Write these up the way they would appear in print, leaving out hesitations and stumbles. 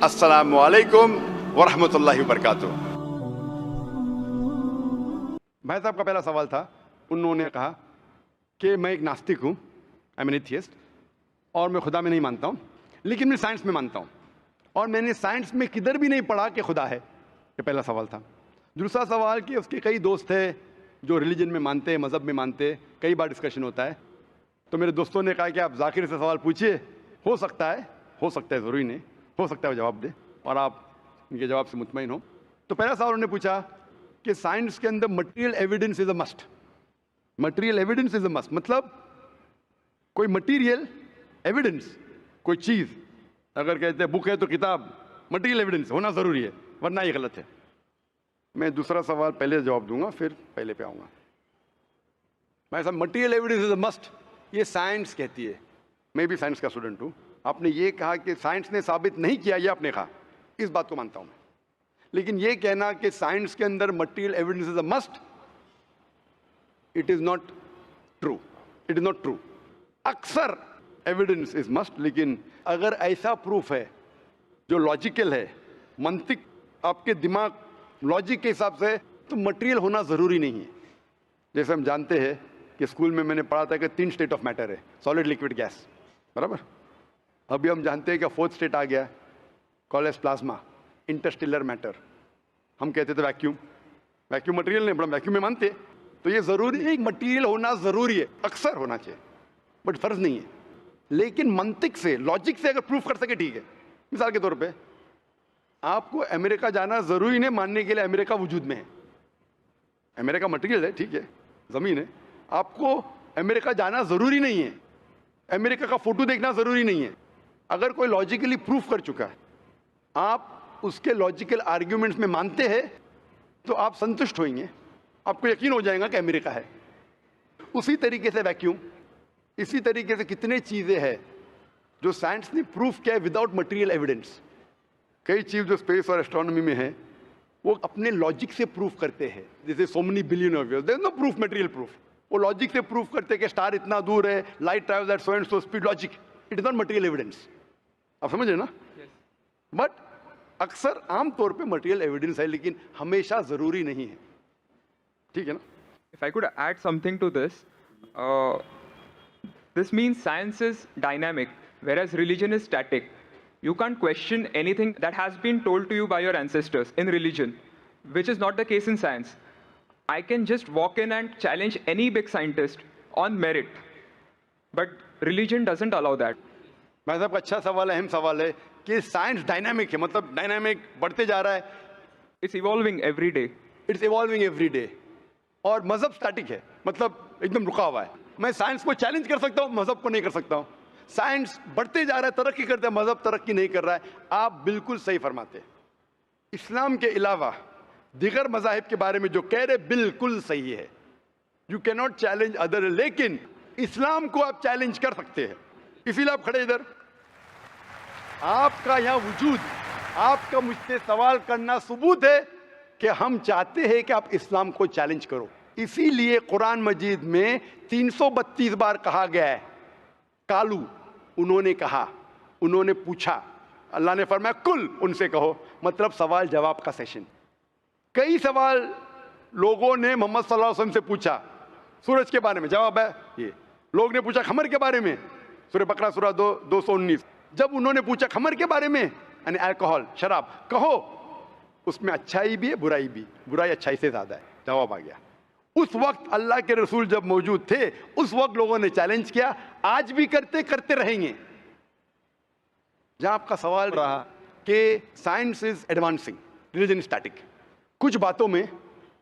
अस्सलामु अलैकुम वरहमतुल्लाहि वबरकातुह। भाई साहब का पहला सवाल था, उन्होंने कहा कि मैं एक नास्तिक हूँ, आई एम एन एथियस्ट, और मैं खुदा में नहीं मानता हूँ, लेकिन मैं साइंस में मानता हूँ, और मैंने साइंस में किधर भी नहीं पढ़ा कि खुदा है। ये पहला सवाल था। दूसरा सवाल कि उसके कई दोस्त हैं जो रिलीजन में मानते हैं, मज़हब में मानते हैं, कई बार डिस्कशन होता है। तो मेरे दोस्तों ने कहा कि आप जाकिर से सवाल पूछिए, हो सकता है ज़रूरी नहीं, हो सकता है वो जवाब दे और आप इनके जवाब से मुतमईन हो। तो पहला सवाल उन्होंने पूछा कि साइंस के अंदर material evidence is a must. Material evidence is a must मतलब कोई मटेरियल एविडेंस, कोई चीज़ अगर कहते हैं बुक है तो किताब, मटेरियल एविडेंस होना ज़रूरी है, वरना ये गलत है। मैं दूसरा सवाल पहले जवाब दूंगा, फिर पहले पे आऊँगा। मैं साहब material evidence is a must, ये साइंस कहती है। मैं भी साइंस का स्टूडेंट हूँ। आपने ये कहा कि साइंस ने साबित नहीं किया, ये आपने कहा, इस बात को मानता हूँ मैं। लेकिन ये कहना कि साइंस के अंदर material evidence is a must, it is not true, it is not true. अक्सर एविडेंस इज मस्ट, लेकिन अगर ऐसा प्रूफ है जो लॉजिकल है, मंतिक आपके दिमाग लॉजिक के हिसाब से, तो मटेरियल होना ज़रूरी नहीं है। जैसे हम जानते हैं कि स्कूल में मैंने पढ़ा था कि 3 स्टेट ऑफ मैटर है, सॉलिड, लिक्विड, गैस, बराबर। अभी हम जानते हैं कि 4th स्टेट आ गया, कॉलेज प्लाज्मा, इंटरस्टेलर मैटर। हम कहते थे वैक्यूम, वैक्यूम मटेरियल नहीं, बड़ा वैक्यूम में मानते। तो ये ज़रूरी है, मटेरियल होना ज़रूरी है, अक्सर होना चाहिए, बट फ़र्ज़ नहीं है। लेकिन मंतिक से, लॉजिक से अगर प्रूफ कर सके, ठीक है। मिसाल के तौर पे आपको अमेरिका जाना ज़रूरी नहीं मानने के लिए अमेरिका वजूद में है। अमेरिका मटेरियल है, ठीक है, ज़मीन है। आपको अमेरिका जाना ज़रूरी नहीं है, अमेरिका का फ़ोटो देखना ज़रूरी नहीं है। अगर कोई लॉजिकली प्रूफ कर चुका है, आप उसके लॉजिकल आर्ग्यूमेंट्स में मानते हैं, तो आप संतुष्ट होंगे, आपको यकीन हो जाएगा कि अमेरिका है। उसी तरीके से वैक्यूम, इसी तरीके से कितने चीज़ें हैं जो साइंस ने प्रूफ किया है विदाउट मटेरियल एविडेंस। कई चीज़ जो स्पेस और एस्ट्रोनॉमी में है वो अपने लॉजिक से प्रूफ करते हैं, जैसे so many billion of years, there is no proof, material proof. वो लॉजिक से प्रूफ करते हैं कि स्टार इतना दूर है, light travels at so and so speed, logic, it is not material evidence. आप समझ रहे ना? बट अक्सर आमतौर पे मटेरियल एविडेंस है, लेकिन हमेशा ज़रूरी नहीं है, ठीक है ना? If I could add something to this, this means science is dynamic, whereas religion is static. You can't question anything that has been told to you by your ancestors in religion, which is not the case in science. I can just walk in and challenge any big scientist on merit, but religion doesn't allow that. भाई साहब का अच्छा सवाल है, अहम सवाल है कि साइंस डायनामिक है, मतलब डायनामिक बढ़ते जा रहा है, It's evolving every day. It's evolving every day. और मजहब स्टैटिक है, मतलब एकदम रुका हुआ है। मैं साइंस को चैलेंज कर सकता हूँ, मजहब को नहीं कर सकता हूँ। साइंस बढ़ते जा रहा है, तरक्की करता है, मजहब तरक्की नहीं कर रहा है। आप बिल्कुल सही फरमाते हैं। इस्लाम के अलावा दीगर मज़ाहिब के बारे में जो कह रहे बिल्कुल सही है। You can not challenge other, लेकिन इस्लाम को आप चैलेंज कर सकते हैं। इसीलिए आप खड़े इधर, आपका यहाँ वजूद, आपका मुझसे सवाल करना सबूत है कि हम चाहते हैं कि आप इस्लाम को चैलेंज करो। इसीलिए कुरान मजीद में 332 बार कहा गया है कालू, उन्होंने कहा, उन्होंने पूछा, अल्लाह ने फरमाया कुल, उनसे कहो, मतलब सवाल जवाब का सेशन। कई सवाल लोगों ने मोहम्मद सल्लल्लाहु अलैहि वसल्लम से पूछा, सूरज के बारे में जवाब है ये। लोग ने पूछा खमर के बारे में, सूरह बकरा सूरह 219। जब उन्होंने पूछा खमर के बारे में, यानी अल्कोहल, शराब, कहो उसमें अच्छाई भी है, बुराई भी, बुराई अच्छाई से ज्यादा है, जवाब आ गया। उस वक्त अल्लाह के रसूल जब मौजूद थे, उस वक्त लोगों ने चैलेंज किया, आज भी करते रहेंगे। जहां आपका सवाल रहा कि science is advancing, religion static, कुछ बातों में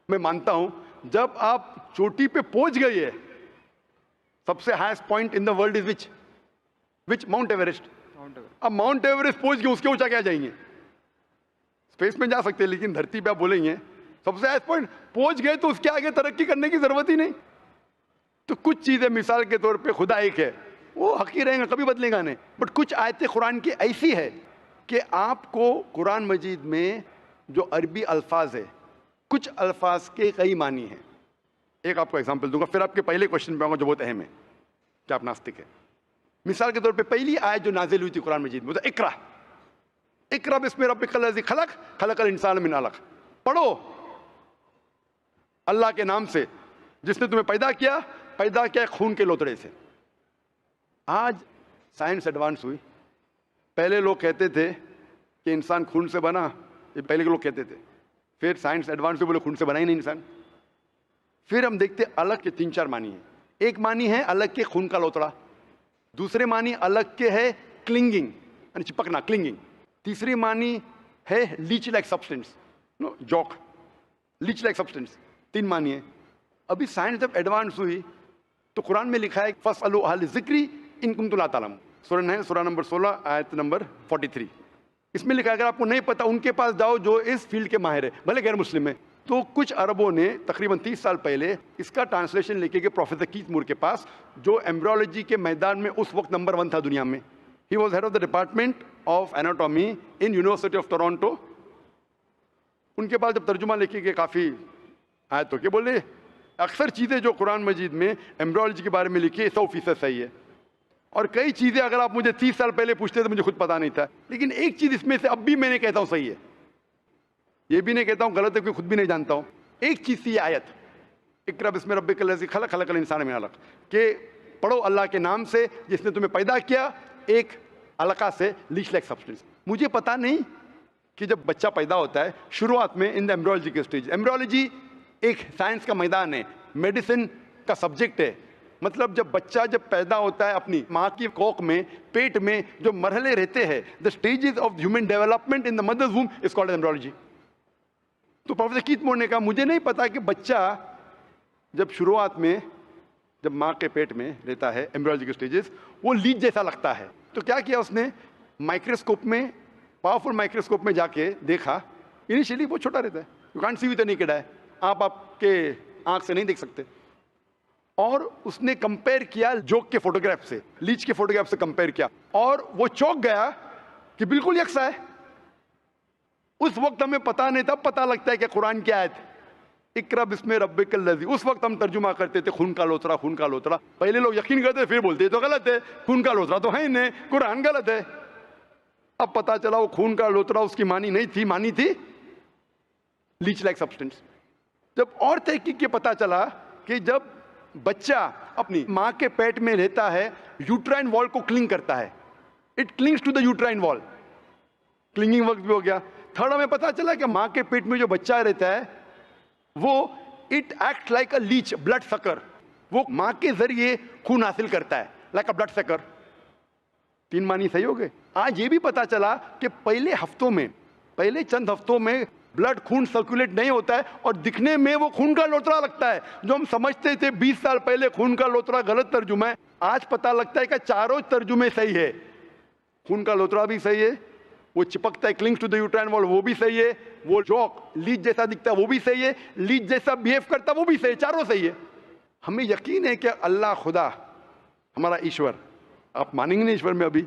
मैं मानता हूं, जब आप चोटी पे पहुंच गए है, सबसे highest point in the world is which mount Everest. अब माउंट एवरेस्ट पहुंच गए, उसके ऊंचा क्या जाएंगे? स्पेस में जा सकते हैं, लेकिन धरती पे आप बोलेंगे सबसे हाईएस्ट पॉइंट पहुंच गए तो उसके आगे तरक्की करने की जरूरत ही नहीं। तो कुछ चीजें, मिसाल के तौर पे खुदा एक है, वो हक ही रहेगा, कभी बदलेगा नहीं। बट कुछ आयतें कुरान की ऐसी है कि आपको कुरान मजीद में जो अरबी अल्फाज है, कुछ अल्फाज के कई मानी हैं। एक आपको एग्जांपल दूंगा, फिर आपके पहले क्वेश्चन पे आऊंगा जो बहुत अहम है कि आप नास्तिक है। मिसाल के तौर पे पहली आयत जो नाजिल हुई थी कुरान मजीद में, इकरा, इकरा बिस्मि रब्बिकल्लज़ी खलक खलकल इंसान मिन अलक। पढ़ो अल्लाह के नाम से जिसने तुम्हें पैदा किया खून के लोतड़े से। आज साइंस एडवांस हुई। पहले लोग कहते थे कि इंसान खून से बना, ये पहले के लोग कहते थे। फिर साइंस एडवांस हुई, बोले खून से बना ही नहीं इंसान। फिर हम देखते अलग के 3-4 मानी है। एक मानी है अलग के खून का लोतड़ा, दूसरे मानी अलग के है क्लिंगिंग यानी चिपकना, क्लिंगिंग। तीसरी मानी है leech like substance, no joke, leech like substance. 3 मानी है। अभी साइंस जब एडवांस हुई तो कुरान में लिखा है फस्अलू अहल ज़िक्री इन कुंतुम ला तालमून, सूरह नंबर 16 आयत नंबर 43। इसमें लिखा है अगर आपको नहीं पता उनके पास जाओ जो इस फील्ड के माहिर है, भले गैर मुस्लिम है। तो कुछ अरबों ने तकरीबन 30 साल पहले इसका ट्रांसलेशन लेके गए प्रोफेसर कीथ मूर के पास, जो एम्ब्रियोलॉजी के मैदान में उस वक्त नंबर 1 था दुनिया में। He was head of the department of anatomy in university of Toronto. उनके पास जब तर्जुमा लेके गए काफ़ी आयतों के, बोले अक्सर चीज़ें जो कुरान मजीद में एम्ब्रियोलॉजी के बारे में लिखी है 100% सही है, और कई चीज़ें अगर आप मुझे 30 साल पहले पूछते तो मुझे खुद पता नहीं था, लेकिन एक चीज़ इसमें से अब भी मैंने कहता हूँ सही है, ये भी नहीं कहता हूँ गलत है क्योंकि खुद भी नहीं जानता हूँ। एक चीज़ थी आयत इकरा बिस्मि रब्बिकल्लज़ी खलक खलकल इंसान मिन अलक, के पढ़ो अल्लाह के नाम से जिसने तुम्हें पैदा किया एक अलका से, लीच लाइक सब्सटेंस। मुझे पता नहीं कि जब बच्चा पैदा होता है शुरुआत में इन द एम्ब्रियोलॉजी के स्टेज, एम्ब्रियोलॉजी एक साइंस का मैदान है, मेडिसिन का सब्जेक्ट है। मतलब जब बच्चा जब पैदा होता है अपनी माँ की कोख में, पेट में जो मरहले रहते हैं, the stages of human development in the mother's womb is called embryology. तो प्रोफेसर कीथ मूर ने कहा मुझे नहीं पता कि बच्चा जब शुरुआत में जब माँ के पेट में रहता है, एम्ब्रियोलॉजी के स्टेजेस, वो लीच जैसा लगता है। तो क्या किया उसने, माइक्रोस्कोप में, पावरफुल माइक्रोस्कोप में जाके देखा। इनिशियली वो छोटा रहता है, you can't see with the naked eye, आप आपके आंख से नहीं देख सकते। और उसने कंपेयर किया जोक के फोटोग्राफ से, लीच के फोटोग्राफ से कंपेयर किया, और वो चौंक गया कि बिल्कुल यकसा है। उस वक्त हमें पता नहीं था, पता लगता है कि कुरान की आयत इकरा बिस्मि रब्बिकल्लज़ी, उस वक्त हम तर्जुमा करते थे खून का लोतरा, खून का लोतरा। पहले लोग यकीन करते फिर बोलते तो गलत है, खून का लोतरा तो है ही नहीं, कुरान गलत है। अब पता चला वो खून का लोतरा उसकी मानी नहीं थी, मानी थी लीच लाइक सब्सटेंस। जब और तहकीक के पता चला कि जब बच्चा अपनी माँ के पेट में रहता है, यूट्राइन वॉल को क्लिंग करता है, it clings to the uterine wall, clinging work भी हो गया। थर्ड हमें पता चला कि माँ के पेट में जो बच्चा रहता है वो it act like a leech, blood sucker, वो माँ के जरिए खून हासिल करता है, लाइक अ ब्लड सकर। 3 मानी सही हो गए। आज ये भी पता चला कि पहले चंद हफ्तों में ब्लड खून सर्कुलेट नहीं होता है और दिखने में वो खून का लोतरा लगता है। जो हम समझते थे 20 साल पहले खून का लोतरा गलत तर्जुमा है, आज पता लगता है कि चारों तर्जुमे सही है। खून का लोतरा भी सही है, वो चिपकता है clings to the uterine wall वो भी सही है, वो जॉक लीच जैसा दिखता है वो भी सही है, लीच जैसा बिहेव करता है वो भी सही है, चारों सही है। हमें यकीन है कि अल्लाह खुदा हमारा ईश्वर, आप मानेंगे नहीं ईश्वर में अभी,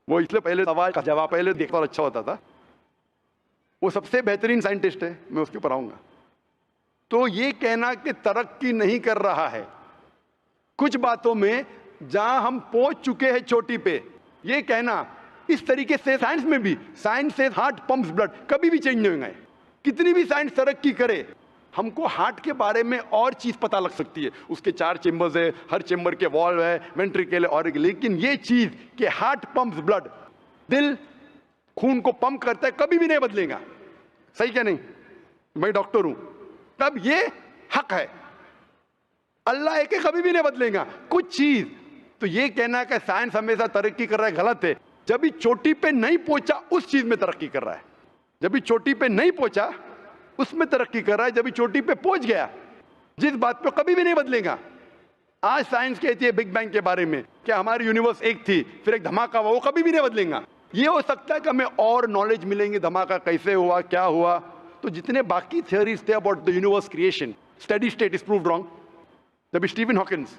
वो इसलिए पहले सवाल का जवाब पहले देखता और अच्छा होता था, वो सबसे बेहतरीन साइंटिस्ट है, मैं उसके ऊपर आऊंगा। तो ये कहना कि तरक्की नहीं कर रहा है, कुछ बातों में जहां हम पहुंच चुके हैं चोटी पे, ये कहना इस तरीके से साइंस में भी, साइंस से हार्ट पंप्स ब्लड, कभी भी चेंज नहीं होगा। कितनी भी साइंस तरक्की करे, हमको हार्ट के बारे में और चीज पता लग सकती है, उसके 4 चेंबर्स है, हर चेंबर के वॉल्व है, वेंट्रिकल है, और लेकिन ये चीज कि हार्ट पंप्स ब्लड, दिल खून को पंप करता है, कभी भी नहीं बदलेगा। सही क्या नहीं? मैं डॉक्टर हूं, तब ये हक है, अल्लाह है कि कभी भी नहीं बदलेगा कुछ चीज। तो ये कहना कि साइंस हमेशा तरक्की कर रहा है गलत है। जब भी चोटी पे नहीं पहुंचा उस चीज में तरक्की कर रहा है, जब भी चोटी पे नहीं पहुंचा उसमें तरक्की कर रहा है, जब भी चोटी पे पहुंच गया जिस बात पे कभी भी नहीं बदलेगा। आज साइंस कहती है बिग बैंग के बारे में कि हमारी यूनिवर्स एक थी फिर एक धमाका हुआ, वो कभी भी नहीं बदलेगा। ये हो सकता है कि हमें और नॉलेज मिलेंगे, धमाका कैसे हुआ, क्या हुआ। तो जितने बाकी थियोरीज थे about the universe creation, steady state is proved wrong. जब स्टीफन हॉकिंस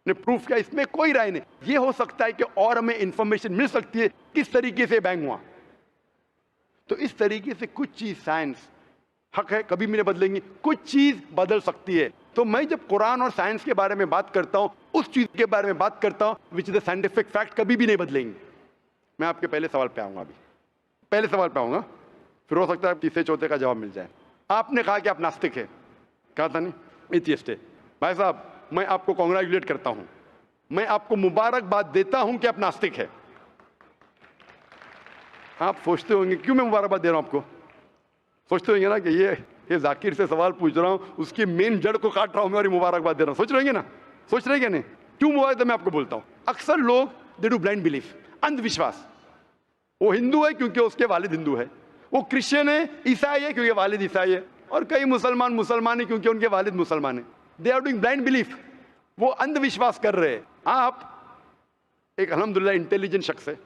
ने प्रूफ किया, इसमें कोई राय नहीं। ये हो सकता है कि और हमें इंफॉर्मेशन मिल सकती है किस तरीके से बैंग हुआ। तो इस तरीके से कुछ चीज साइंस हक है, कभी भी नहीं बदलेंगी, कुछ चीज बदल सकती है। तो मैं जब कुरान और साइंस के बारे में बात करता हूं, उस चीज के बारे में बात करता हूं which is the scientific fact, कभी भी नहीं बदलेंगे। मैं आपके पहले सवाल पे आऊंगा अभी। पहले सवाल पे आऊंगा, फिर हो सकता है तीसरे चौथे का जवाब मिल जाए। आपने कहा कि आप नास्तिक है, कहा था नहीं, एथियस्ट है। भाई साहब, मैं आपको कॉन्ग्रेचुलेट करता हूं, मैं आपको मुबारकबाद देता हूं कि आप नास्तिक है। आप सोचते होंगे क्यों मैं मुबारकबाद दे रहा हूं आपको? सोचते होंगे ना कि ये जाकिर से सवाल पूछ रहा हूं, उसकी मेन जड़ को काट रहा हूं मैं और मुबारकबाद दे रहा हूं। सोच रहे ना, सोच रहे नहीं? क्यों मुबारक? मैं आपको बोलता हूं, अक्सर लोग दे डू ब्लाइंड बिलीफ, अंधविश्वास। वो हिंदू है क्योंकि उसके वालिद हिंदू है, वो क्रिश्चियन है, ईसाई है क्योंकि वालिद ईसाई है, और कई मुसलमान है क्योंकि उनके वालिद मुसलमान है। They are doing blind belief, वो अंधविश्वास कर रहे हैं। आप एक अल्हम्दुलिल्लाह इंटेलिजेंट शख्स है,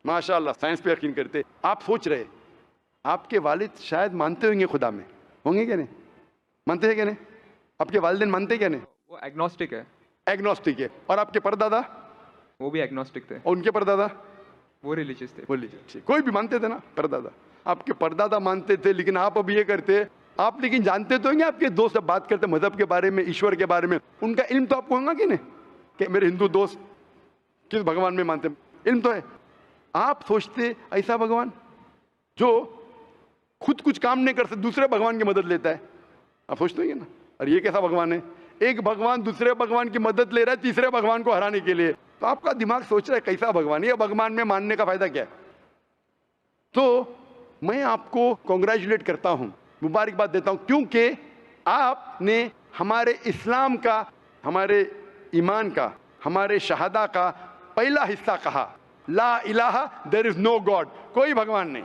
माशाअल्लाह, साइंस पे यकीन करते। आप सोच रहे आपके वालिद शायद मानते होंगे खुदा में, होंगे क्या नहीं? मानते हैं क्या नहीं? आपके वालिदैन मानते क्या नहीं? वो एग्नोस्टिक है। एग्नोस्टिक है। और आपके परदादा? वो भी एग्नोस्टिक थे। और उनके परदादा? वो रिलीजियस थे। वो रिलीजियस, कोई भी मानते थे ना, परदादा। आपके परदादा मानते थे, लेकिन आप अब ये करते। आप लेकिन जानते तो होंगे, आपके दोस्त जब बात करते मजहब के बारे में, ईश्वर के बारे में, उनका इल्म तो आपको होगा कि नहीं, कि मेरे हिंदू दोस्त किस भगवान में मानते? इल्म तो है। आप सोचते ऐसा भगवान जो खुद कुछ काम नहीं कर सकते, दूसरे भगवान की मदद लेता है? आप सोचते होंगे ना, अरे ये कैसा भगवान है? एक भगवान दूसरे भगवान की मदद ले रहा है तीसरे भगवान को हराने के लिए। तो आपका दिमाग सोच रहा है कैसा भगवान, ये भगवान में मानने का फायदा क्या है? तो मैं आपको कॉन्ग्रेचुलेट करता हूं, मुबारकबाद देता हूं, क्योंकि आपने हमारे इस्लाम का, हमारे ईमान का, हमारे शहादा का पहला हिस्सा कहा, ला इलाहा, देयर इज नो गॉड, कोई भगवान नहीं।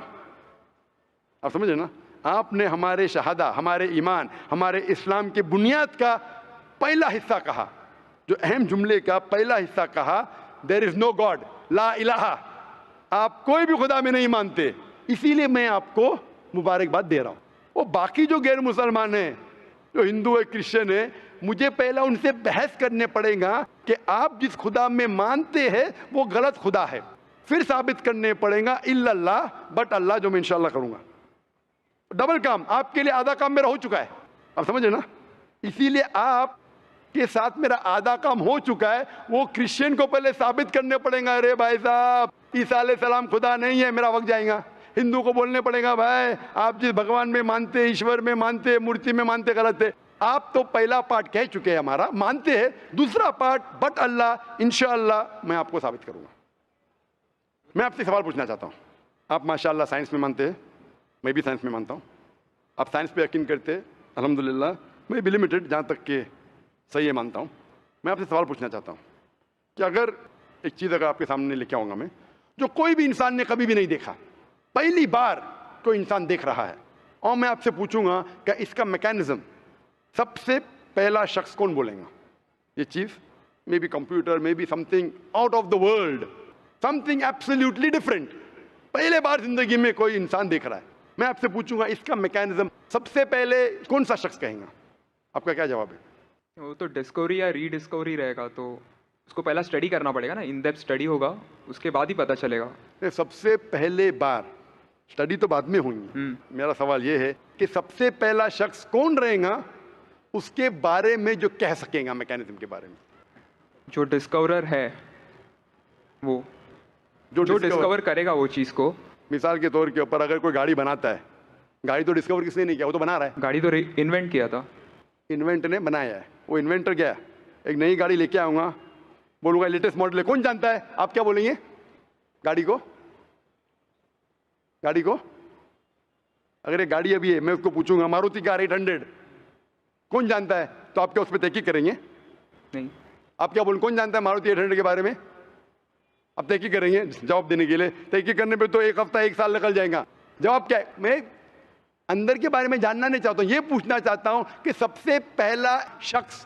आप समझे ना? आपने हमारे शहादा, हमारे ईमान, हमारे इस्लाम की बुनियाद का पहला हिस्सा कहा, जो अहम जुमले का पहला हिस्सा कहा, देयर इज नो गॉड, ला इलाहा, आप कोई भी खुदा में नहीं मानते। इसीलिए मैं आपको मुबारकबाद दे रहा हूं। वो बाकी जो गैर मुसलमान हैं, जो हिंदू है, क्रिश्चियन है, मुझे पहला उनसे बहस करने पड़ेगा कि आप जिस खुदा में मानते हैं वो गलत खुदा है, फिर साबित करने पड़ेगा इल्लल्लाह, बट अल्लाह, जो मैं इंशाल्लाह करूंगा। डबल काम, आपके लिए आधा काम मेरा हो चुका है, आप समझे ना? इसीलिए आप के साथ मेरा आधा काम हो चुका है। वो क्रिश्चियन को पहले साबित करने पड़ेगा, अरे भाई साहब ईसा अलैहिस्सलाम खुदा नहीं है, मेरा वक्त जाएगा। हिंदू को बोलने पड़ेगा, भाई आप जिस भगवान में मानते, ईश्वर में मानते, मूर्ति में मानते, गलत है। आप तो पहला पार्ट कह चुके हैं हमारा, मानते हैं। दूसरा पार्ट बट अल्लाह, इंशाअल्लाह मैं आपको साबित करूंगा। मैं आपसे सवाल पूछना चाहता हूं। आप माशाअल्लाह साइंस में मानते हैं, मैं भी साइंस में मानता हूं। आप साइंस पे यकीन करते हैं, अल्हम्दुलिल्लाह। मैं भी लिमिटेड, जहां तक के सही है, मानता हूं। मैं आपसे सवाल पूछना चाहता हूं कि अगर एक चीज़ अगर आपके सामने लेके आऊँगा मैं, जो कोई भी इंसान ने कभी भी नहीं देखा, पहली बार कोई इंसान देख रहा है, और मैं आपसे पूछूंगा कि इसका मैकेनिज्म, सबसे पहला शख्स कौन बोलेगा? ये चीज़ maybe computer, maybe something out of the world, something absolutely different, पहले बार जिंदगी में कोई इंसान देख रहा है। मैं आपसे पूछूंगा इसका मैकेनिज्म सबसे पहले कौन सा शख्स कहेगा? आपका क्या जवाब है? वो तो डिस्कवरी या रीडिस्कवरी रहेगा, तो उसको पहला स्टडी करना पड़ेगा ना, इन डेप्थ स्टडी होगा, उसके बाद ही पता चलेगा। सबसे पहले बार, स्टडी तो बाद में होंगी। मेरा सवाल ये है कि सबसे पहला शख्स कौन रहेगा उसके बारे में जो कह सकेगा, मैकेनिज्म के बारे में? जो डिस्कवरर है, वो जो डिस्कवर करेगा वो चीज़ को। मिसाल के तौर के ऊपर अगर कोई गाड़ी बनाता है, गाड़ी तो डिस्कवर किसने नहीं किया, वो तो बना रहा है। गाड़ी तो इन्वेंट किया था, इन्वेंट ने बनाया है। वो इन्वेंटर गया, एक नई गाड़ी लेके आऊँगा, बोलूँगा लेटेस्ट मॉडल है, कौन जानता है? आप क्या बोलेंगे? गाड़ी को? गाड़ी को अगर एक गाड़ी अभी है, मैं उसको पूछूंगा मारुति कार 800 कौन जानता है, तो आप क्या उस पर तहकीक करेंगे? नहीं। आप क्या बोलेंगे, कौन जानता है मारुति 800 के बारे में? आप तहकीक करेंगे जवाब देने के लिए? तहकीक करने पे तो एक हफ्ता, एक साल निकल जाएगा। जवाब क्या है? मैं अंदर के बारे में जानना नहीं चाहता हूं, ये पूछना चाहता हूं कि सबसे पहला शख्स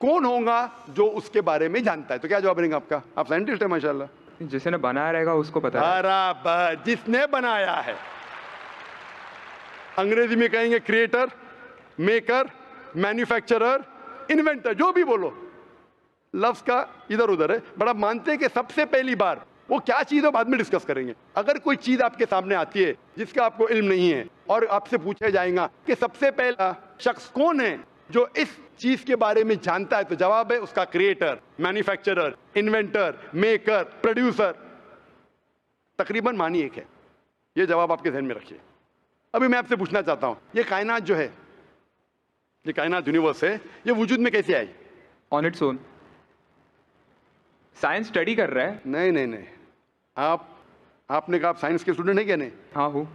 कौन होगा जो उसके बारे में जानता है। तो क्या जवाब रहेगा आपका? आप साइंटिस्ट है माशाल्लाह। जिसने बनाया रहेगा उसको पता है। बराबर, जिसने बनाया है। अंग्रेजी में कहेंगे क्रिएटर, मेकर, मैन्युफैक्चरर, इन्वेंटर, जो भी बोलो, लफ्ज का इधर उधर है। बड़ा मानते हैं कि सबसे पहली बार, वो क्या चीज है बाद में डिस्कस करेंगे। अगर कोई चीज आपके सामने आती है जिसका आपको इल्म नहीं है और आपसे पूछा जाएगा कि सबसे पहला शख्स कौन है जो इस चीज के बारे में जानता है, तो जवाब है उसका creator, manufacturer, inventor, maker, producer. तकरीबन मानी एक है। ये जवाब आपके ध्यान में रखिए। अभी मैं आपसे पूछना चाहता हूं, ये कायनात जो है, ये कायनात यूनिवर्स है, ये वजूद में कैसे आई? On its own. Science study कर रहा है। नहीं नहीं नहीं, आपने कहा आप साइंस के स्टूडेंट हैं क्या? नहीं। हाँ हूँ।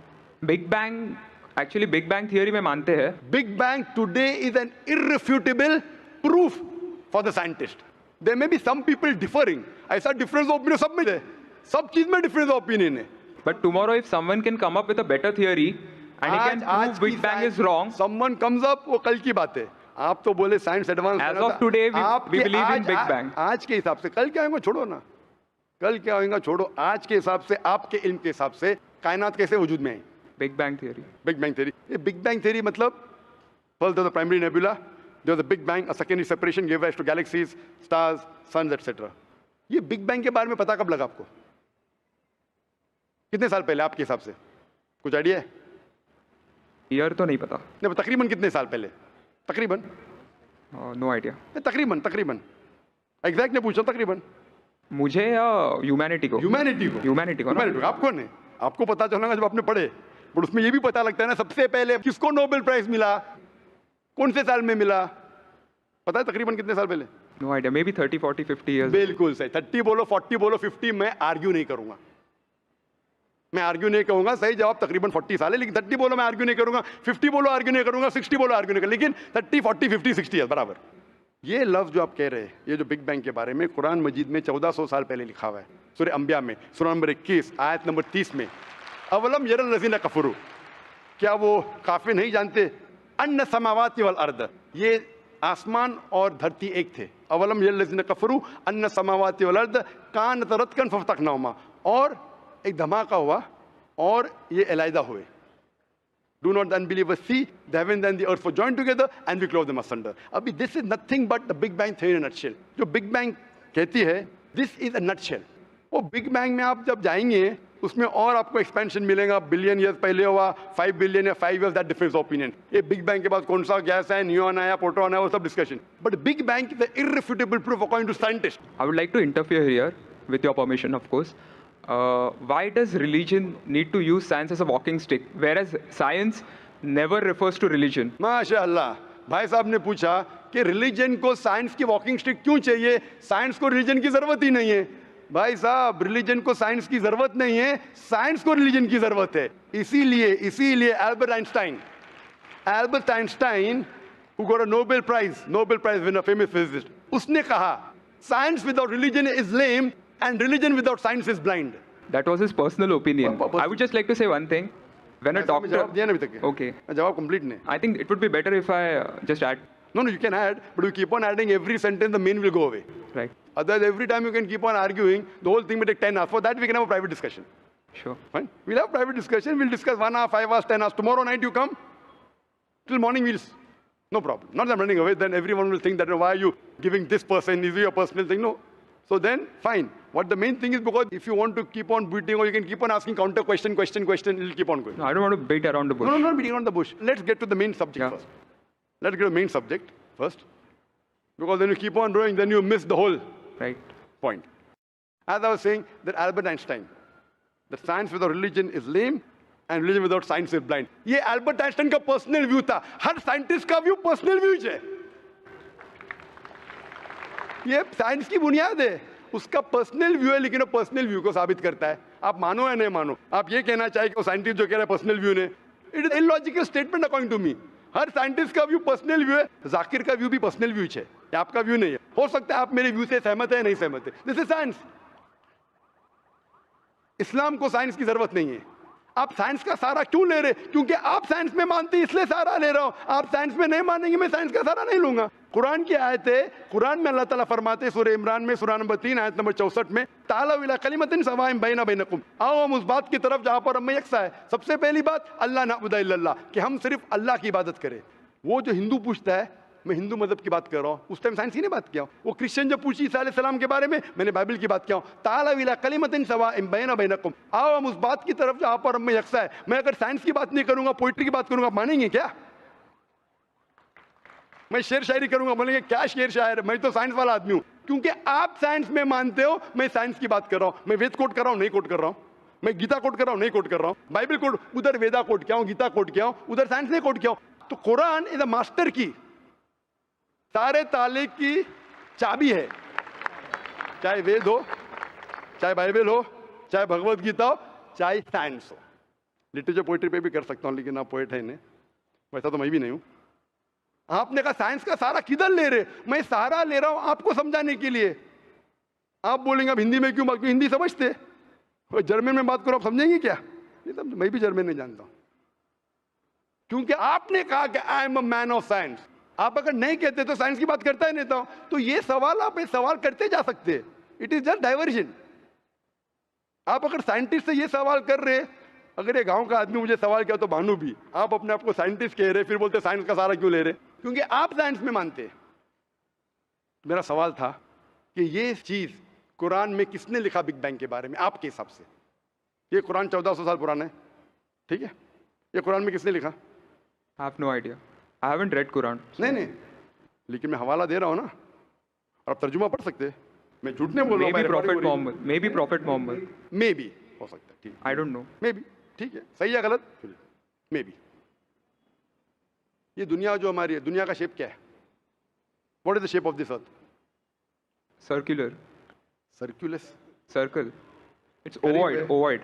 Big bang, actually big bang theory में मानते हैं। Big bang today is an irrefutable proof for the scientist. There may be some people differing, ऐसा डिफरेंस ऑफ ओपिनियन सब में है, सब चीज में डिफरेंस ऑफ ओपिनियन है। But tomorrow, if someone can come up with a better theory and he can prove Big Bang is wrong, someone comes up, वो कल की बात है। आप तो बोले science advance. as of today, we believe in Big Bang. आज के हिसाब से, कल क्या होगा छोड़ो ना, कल क्या होगा छोड़ो, आज के हिसाब से, आपके इल्म के हिसाब से कायनात कैसे वजूद में आई? Big Bang theory. Big bang theory. ये बिग बैंग थ्योरी मतलब first the primary nebula, there was a big bang, a secondary separation give rise to galaxies, stars, suns etcetera. ये बिग बैंग के बारे में पता कब लगा आपको? कितने साल पहले आपके हिसाब से? कुछ आइडिया है? ईयर तो नहीं पता। नहीं, तकरीबन कितने साल पहले? तकरीबन नो आइडिया। तकरीबन तकरीबन एग्जैक्ट नहीं पूछा, तकरीबन। मुझे या ह्यूमैनिटी को? ह्यूमैनिटी को आपको नहीं, आपको पता चलेगा जब आपने पढ़े। पर उसमें ये भी पता लगता है ना, सबसे पहले किसको नोबेल प्राइज मिला, कौन से साल में मिला, पता है तकरीबन कितने साल पहले? No idea, maybe 30, 40, 50 years. बिल्कुल सही। 30 बोलो, 40 बोलो, 50, मैं आर्ग्यू नहीं करूंगा, मैं आर्ग्यू नहीं कहूंगा। सही जवाब तकरीबन 40 साल है, लेकिन 30 बोलो मैं आर्ग्यू नहीं करूंगा, 50 बोलो आर्ग्यू नहीं करूंगा, 60 बोलो आर्ग्यू नहीं करूंगा, लेकिन 30, 40, 50, 60 है बराबर। ये लफ्ज जो आप कह रहे हैं, ये जो बिग बैंग के बारे में, कुरान मजीद में 1400 साल पहले लिखा हुआ है। सूरह अंबिया में सूरह नंबर 21 आयत नंबर 30 में, अवलम यरल लज़ीना कफरू, क्या वो काफिर नहीं जानते, अन्ना समावाति वल अर्द, ये आसमान और धरती एक थे। अवलम यरल लज़ीना कफरू अन्ना समावाति वल अर्द कानत रतकन फफ्तकनाहुमा, और एक धमाका हुआ और ये अलहदा हुए। Do not the unbelievers see the heaven and the earth were joined together and we close them asunder. अभी this is nothing but the Big Bang theory in a nutshell. जो Big Bang कहती है, this is a nutshell. वो Big Bang में आप जब जाएंगे उसमें और आपको एक्सपेंशन मिलेगा, बिलियन ईयर्स पहले हुआ, 5 बिलियन या 5 ईयर्स, दैट डिफरेंस ओपिनियन। ये बिग बैंग के बाद कौन सा गैस है, न्यूट्रॉन आया, प्रोटॉन आया, वो सब discussion. But big bang is the irrefutable proof according to scientist. I would like to interfere here, with your permission, of course. Why does religion need to use science as a walking stick, whereas science never refers to religion? माशाअल्लाह, भाई साहब ने पूछा कि religion को science की walking stick क्यों चाहिए, साइंस को रिलीजन की जरूरत ही नहीं है। भाई साहब, रिलीजन को साइंस की जरूरत नहीं है, साइंस को रिलीजन की जरूरत है। इसीलिए Albert Einstein who got a Nobel Prize winner, famous physicist, उसने कहा science without religion is lame and religion without science is blind. That was his personal opinion. I would just like to say one thing. When a doctor... जवाब दिया ना अभी तक? Okay. जवाब complete नहीं। I think it would be better if I just add. No, you can add, but you keep on adding every sentence, the main will go away. Right. Otherwise, every time you can keep on arguing, the whole thing will take 10 hours. For that, we can have a private discussion. Sure. Fine. We'll have private discussion. We'll discuss 1 hour, 5 hours, 10 hours. Tomorrow night you come. Till morning we'll... No problem. Not that I'm running away. Then everyone will think that, why are you giving this person? Is it your personal thing? No. So then, fine. What the main thing is, because if you want to keep on beating, or you can keep on asking counter question, it'll keep on going. No, I don't want to beat around the bush. No, not beating around the bush. Let's get to the main subject first. Let's get to the main subject first. Because when you keep on going, then you miss the whole point. As I was saying, that Albert Einstein, that science without religion is lame, and religion without science is blind. ये Albert Einstein का personal view था. हर scientist का view personal view है. ये science की बुनियाद है, उसका पर्सनल व्यू है, लेकिन वो पर्सनल व्यू को साबित करता है। आप मानो या नहीं मानो, आप ये कहना चाहिए कि वो साइंटिस्ट जो कह रहा है पर्सनल व्यू ने, it is illogical statement according to me. हर साइंटिस्ट का व्यू पर्सनल व्यू है, जाकिर का व्यू भी पर्सनल व्यू है, ये आपका व्यू नहीं है। हो सकता है आप मेरे व्यू से सहमत है या नहीं सहमत है, दिस इज साइंस। इस्लाम को साइंस की जरूरत नहीं है। आप साइंस का सारा क्यों ले रहे? क्योंकि आप साइंस में मानते, इसलिए सारा ले रहा हूं। आप साइंस में नहीं मानेंगे, मैं साइंस का सारा नहीं लूंगा। कुरान की आयत है, कुरान में अल्लाह ताला फरमाते, सूरह इमरान में सूरह नंबर 3 आयत नंबर 64 में, तालू इला कलिमतिन सवाइन बैना बैनकुम, आओ हम उस बात की तरफ जहां पर हम यकसा है। सबसे पहली बात, अल्लाह नअबुदा इल्लल्लाह, कि हम सिर्फ अल्लाह की इबादत करें। वो जो हिंदू पूछता है, मैं हिंदू मजहब की बात कर रहा हूँ, उस टाइम साइंस की नहीं बात किया। वो क्रिश्चियन जो पूछी ईसा अलैहिस्सलाम के बारे में, मैंने बाइबल की बात किया। तालू इला कलिमतिन सवाइन बैना बैनकुम, आओ हम उस बात की तरफ जहां पर हम यकसा है। मैं अगर साइंस की बात नहीं करूंगा, पोइट्री की बात करूंगा, मानेंगे क्या? मैं शेर शायरी करूंगा, बोलेंगे क्या शेर शायर, मैं तो साइंस वाला आदमी हूं। क्योंकि आप साइंस में मानते हो, मैं साइंस की बात कर रहा हूं। मैं वेद कोट कर रहा हूं, नहीं कोट कर रहा हूं। मैं गीता कोट कर रहा हूं, नहीं कोट कर रहा हूं, बाइबल कोट, उधर वेदा कोट किया हूं, गीता कोट किया हूं, उधर साइंस नहीं कोट किया हूं। तो कुरान इज अ मास्टर की, सारे ताले की चाबी है, चाहे वेद हो, चाहे बाइबल हो, चाहे भगवत गीता हो, चाहे साइंस हो। लिटरेचर पोइट्री पे भी कर सकता हूं, लेकिन आप पोएट है नहीं, वैसा तो मैं भी नहीं हूं। आपने कहा साइंस का सहारा किधर ले रहे? मैं सहारा ले रहा हूं आपको समझाने के लिए। आप बोलेंगे अब हिंदी में क्यों बात, हिंदी समझते, जर्मन में बात करो आप समझेंगे क्या? नहीं समझ, मैं भी जर्मन नहीं जानता हूं, क्योंकि आपने कहा कि I am a man of science. आप अगर नहीं कहते तो साइंस की बात करता ही नहीं था। तो ये सवाल आप ये सवाल करते जा सकते, इट इज जस्ट डाइवर्जन। आप अगर साइंटिस्ट से ये सवाल कर रहे, अगर ये गांव का आदमी मुझे सवाल किया तो भानु भी, आप अपने आप को साइंटिस्ट कह रहे, फिर बोलते साइंस का सहारा क्यों ले रहे? क्योंकि आप साइंस में मानते। मेरा सवाल था कि ये चीज कुरान में किसने लिखा बिग बैंग के बारे में आपके हिसाब से? ये कुरान 1400 साल पुराना है, ठीक है? ये कुरान में किसने लिखा? I have no idea. I haven't read Quran. नहीं, लेकिन मैं हवाला दे रहा हूं ना, और आप तर्जुमा पढ़ सकते हैं। मैं झूठ नहीं बोल रहा हूं। Maybe Prophet Muhammad. Maybe Prophet Muhammad. May be हो सकता है, ठीक है, I don't know. May be, ठीक है, सही है गलत, मे बी। ये दुनिया जो हमारी है, दुनिया का शेप क्या है? What is the shape of this earth? Circular. सर्कुलस, Circle. It's Correct ovoid. है। Ovoid.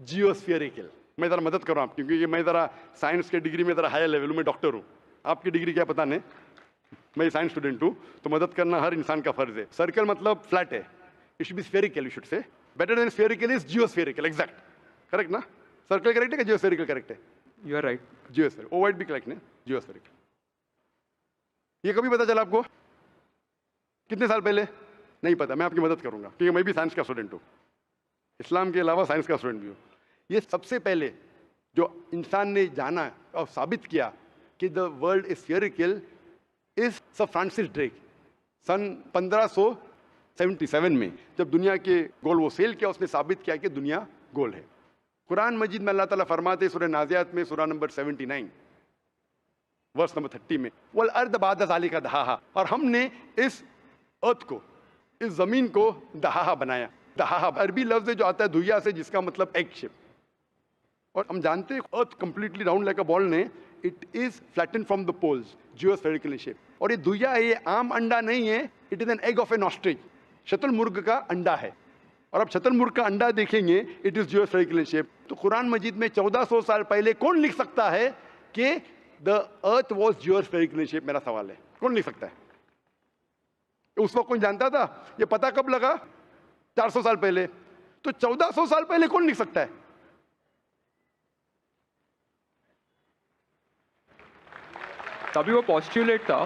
जियोस्फेरिकल। मैं जरा मदद कर रहा हूं, क्योंकि मैं जरा साइंस के डिग्री में जरा हायर लेवल हूं, मैं डॉक्टर हूं। आपकी डिग्री क्या पता नहीं, मैं साइंस स्टूडेंट हूं, तो मदद करना हर इंसान का फर्ज है। सर्कल मतलब फ्लैट है, it should be spherical, you should say. Better than spherical is geospherical, exact, correct ना? सर्कल करेक्ट है कि जियोस्फेरिकल करेक्ट है? You are right. Geospherical, ovoid भी करेक्ट है, जियोस्फेरिकल। ये कभी पता चला आपको? कितने साल पहले? नहीं पता, मैं आपकी मदद करूंगा, क्योंकि मैं भी साइंस का स्टूडेंट हूं, इस्लाम के अलावा साइंस का स्टूडेंट भी हूं। ये सबसे पहले जो इंसान ने जाना और साबित किया कि the world is spherical is sir Francis Drake. सन 1577 में जब दुनिया के गोल वो सेल किया, उसने साबित किया कि दुनिया गोल है। कुरान मजीद में अल्लाह ताला फरमाते सूरह नाज़ियात में, सूरह नंबर 79 वर्स नंबर 30 में, वल अर्द बाद ज़ालिका दहाहा, और हमने इस अर्थ को, इस जमीन को दहाहा बनाया। दहाहा अरबी लफ्ज है जो आता है धुइया से, जिसका मतलब एग शेप। और हम जानते हैं earth completely round like a ball ने, it is flatten from the poles, geospherical shape. और ये धुइया है, ये आम अंडा नहीं है, it is an egg of an ostrich, शतुरमुर्ग का अंडा है। और अब शतुरमुर्ग का अंडा देखेंगे, इट इज जियोस्फेरिकल शेप। तो कुरान मजीद में 1400 साल पहले कौन लिख सकता है कि द अर्थ वॉज जियोस्फेरिकल शेप? मेरा सवाल है, कौन लिख सकता है? उस वक्त कौन जानता था? ये पता कब लगा? 400 साल पहले। तो 1400 साल पहले कौन लिख सकता है? तभी वो पोस्टुलेट था,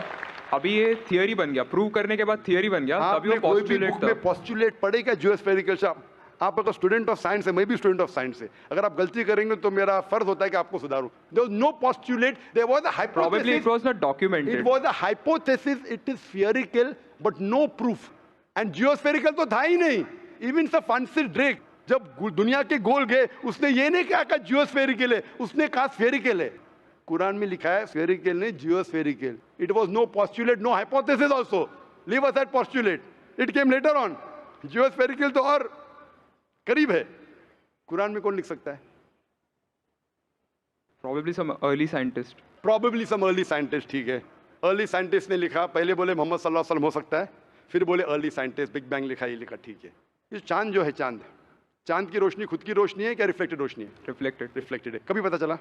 अभी ये थियरी बन गया, प्रूव करने के बाद थियरी बन गया, तभी वो पोस्टुलेट था। पोस्टुलेट पढ़ेगा जियोस्फेरिकल शेप। आप अगर स्टूडेंट ऑफ साइंस है, मैं भी स्टूडेंट ऑफ साइंस है, अगर आप गलती करेंगे तो मेरा फर्ज होता है कि आपको सुधारूं। There was no postulate, there was a hypothesis. Probably it was not documented. It was a hypothesis, it is spherical but no proof. And geospherical तो था ही नहीं। Even Sir Francis Drake जब दुनिया के गोल गए, उसने ये नहीं कहा जियोस्फेरिकल है, उसने कहा स्फेरिकल है। कुरान में लिखा है स्फेरिकल नहीं, जियोस्फेरिकल। It was no postulate, no hypothesis also. Leave aside postulate. It came later on. Geospherical तो और करीब है। कुरान में कौन लिख सकता है? Probably some early scientist. Probably some early scientist, ठीक है। अर्ली साइंटिस्ट ने लिखा, पहले बोले मोहम्मद सल्लल्लाहु अलैहि वसल्लम हो सकता है, फिर बोले अर्ली साइंटिस्ट, बिग बैंग लिखा, ये लिखा, ठीक है। ये चांद जो है, चांद की रोशनी खुद की रोशनी है क्या रिफ्लेक्टेड रोशनी है? Reflected. रिफ्लेक्टेड है। कभी पता चला?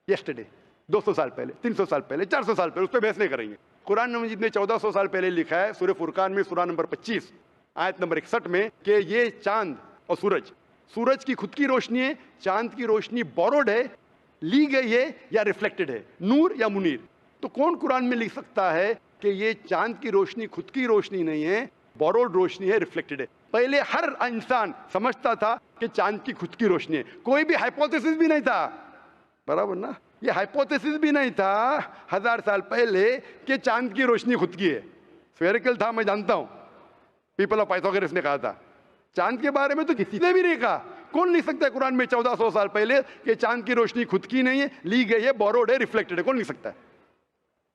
यस्टरडे, 200 साल पहले, 300 साल पहले, 400 साल पहले, उस पर बहस नहीं करेंगे। कुरान मजीद ने 1400 साल पहले लिखा है, सूरह फुरकान में सूरह नंबर 25 आयत नंबर 61 में, कि ये चांद और सूरज की खुद की रोशनी है, चांद की रोशनी बोरोड है, ली गई है या रिफ्लेक्टेड है, नूर या मुनीर। तो कौन कुरान में लिख सकता है कि ये चांद की रोशनी खुद की रोशनी नहीं है, बोरोड रोशनी है, रिफ्लेक्टेड है? पहले हर इंसान समझता था कि चांद की खुद की रोशनी है, कोई भी हाइपोथेसिस भी नहीं था, बराबर ना? ये हाइपोथेसिस भी नहीं था 1000 साल पहले कि चांद की रोशनी खुद की है। स्फेरिकल था, मैं जानता हूं, पीपल ऑफ पाइथागोरस ने कहा था। चांद के बारे में तो किसी ने भी नहीं कहा। कौन लिख सकता है कुरान में 1400 साल पहले कि चांद की रोशनी खुद की नहीं है, ली गई है, बोरोड है, रिफ्लेक्टेड है? कौन लिख सकता है?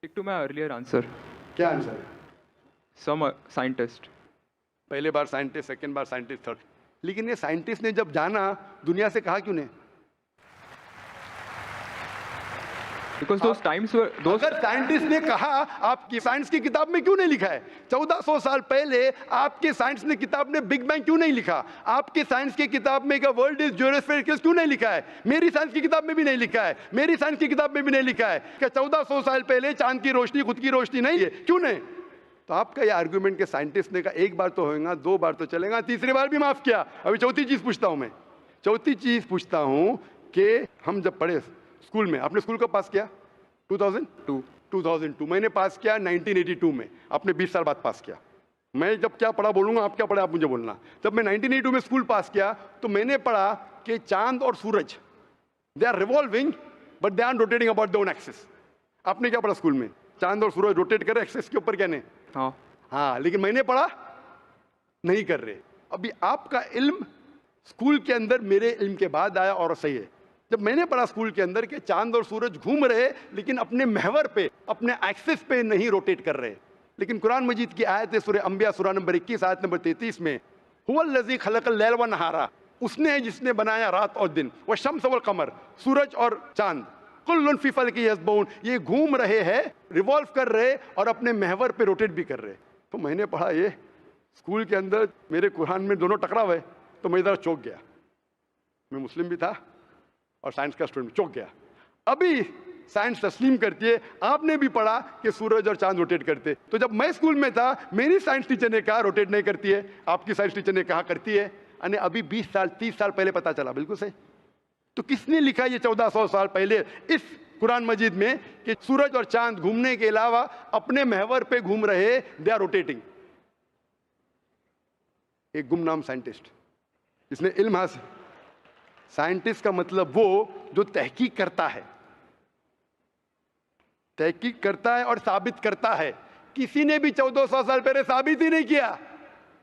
Stick to my earlier answer. क्या आंसर है? Some scientist. पहले बार साइंटिस्ट, सेकंड बार साइंटिस्ट, थर्ड लेकिन ये साइंटिस्ट ने जब जाना, दुनिया से कहा क्यों नहीं? Because those times were those. अगर साइंटिस्ट ने कहा, आपकी साइंस की किताब में क्यों नहीं लिखा है? 1400 साल पहले आपके साइंस ने किताब में बिग बैंग क्यों नहीं लिखा? आपके साइंस की किताब में वर्ल्ड इज ज्यूरोस्फेरिकल क्यों नहीं लिखा है? मेरी साइंस की किताब में भी नहीं लिखा है, मेरी साइंस की किताब में भी नहीं लिखा है कि 1400 साल पहले चांद की रोशनी खुद की रोशनी नहीं है, क्यों नहीं? तो आपका ये आर्गुमेंट के साइंटिस्ट ने कहा एक बार तो होगा, दो बार तो चलेगा, तीसरी बार भी माफ किया। अभी चौथी चीज पूछता हूं मैं, चौथी चीज पूछता हूं कि हम जब पढ़े स्कूल में, आपने स्कूल कब पास किया? 2002 मैंने पास किया 1982 में, आपने 20 साल बाद पास किया। मैं जब क्या पढ़ा बोलूंगा, आप क्या पढ़ा आप मुझे बोलना। जब मैं 1982 में स्कूल पास किया तो मैंने पढ़ा कि चांद और सूरज they are revolving but they are rotating about their own axis. आपने क्या पढ़ा स्कूल में? चांद और सूरज रोटेट कर रहे एक्सिस के ऊपर, क्या नहीं? हाँ, लेकिन मैंने पढ़ा नहीं कर रहे। अभी आपका इल्म स्कूल के अंदर मेरे इल्म के बाद आया और सही है। जब मैंने पढ़ा स्कूल के अंदर कि चांद और सूरज घूम रहे लेकिन अपने महवर पे, अपने एक्सिस पे नहीं रोटेट कर रहे। लेकिन कुरान मजीद की आयत है सूरह अंबिया सूरह नंबर 21 आयत नंबर 33 में, हुवल्लज़ी खलक़ल लैल व नहारा, उसने है जिसने बनाया रात और दिन, व शम्स वल कमर, सूरज और चांद, कुल्लुन फी फलकी यस्बऊन, ये घूम रहे हैं, रिवॉल्व कर रहे और अपने महवर पे रोटेट भी कर रहे। तो मैंने पढ़ा ये स्कूल के अंदर, मेरे कुरान में दोनों टकराव है, तो मैं इधर चौंक गया। मैं मुस्लिम भी था और साइंस का स्टूडेंट, चौंक गया। अभी साइंस तस्लीम करती है, आपने भी पढ़ा कि सूरज और चांद रोटेट करते। तो जब मैं स्कूल में था मेरी साइंस टीचर ने कहा रोटेट नहीं करती है, आपकी साइंस टीचर ने कहा करती है। यानी अभी 20 साल 30 साल पहले पता चला, बिल्कुल सही। तो किसने लिखा ये 1400 साल पहले इस कुरान मजीद में कि सूरज और चांद घूमने के अलावा अपने महवर पे घूम रहे, दे आर रोटेटिंग? एक गुमनाम साइंटिस्ट जिसने इल्म हासिल। साइंटिस्ट का मतलब वो जो तहकीक करता है, तहकीक करता है और साबित करता है। किसी ने भी 1400 साल पहले साबित ही नहीं किया।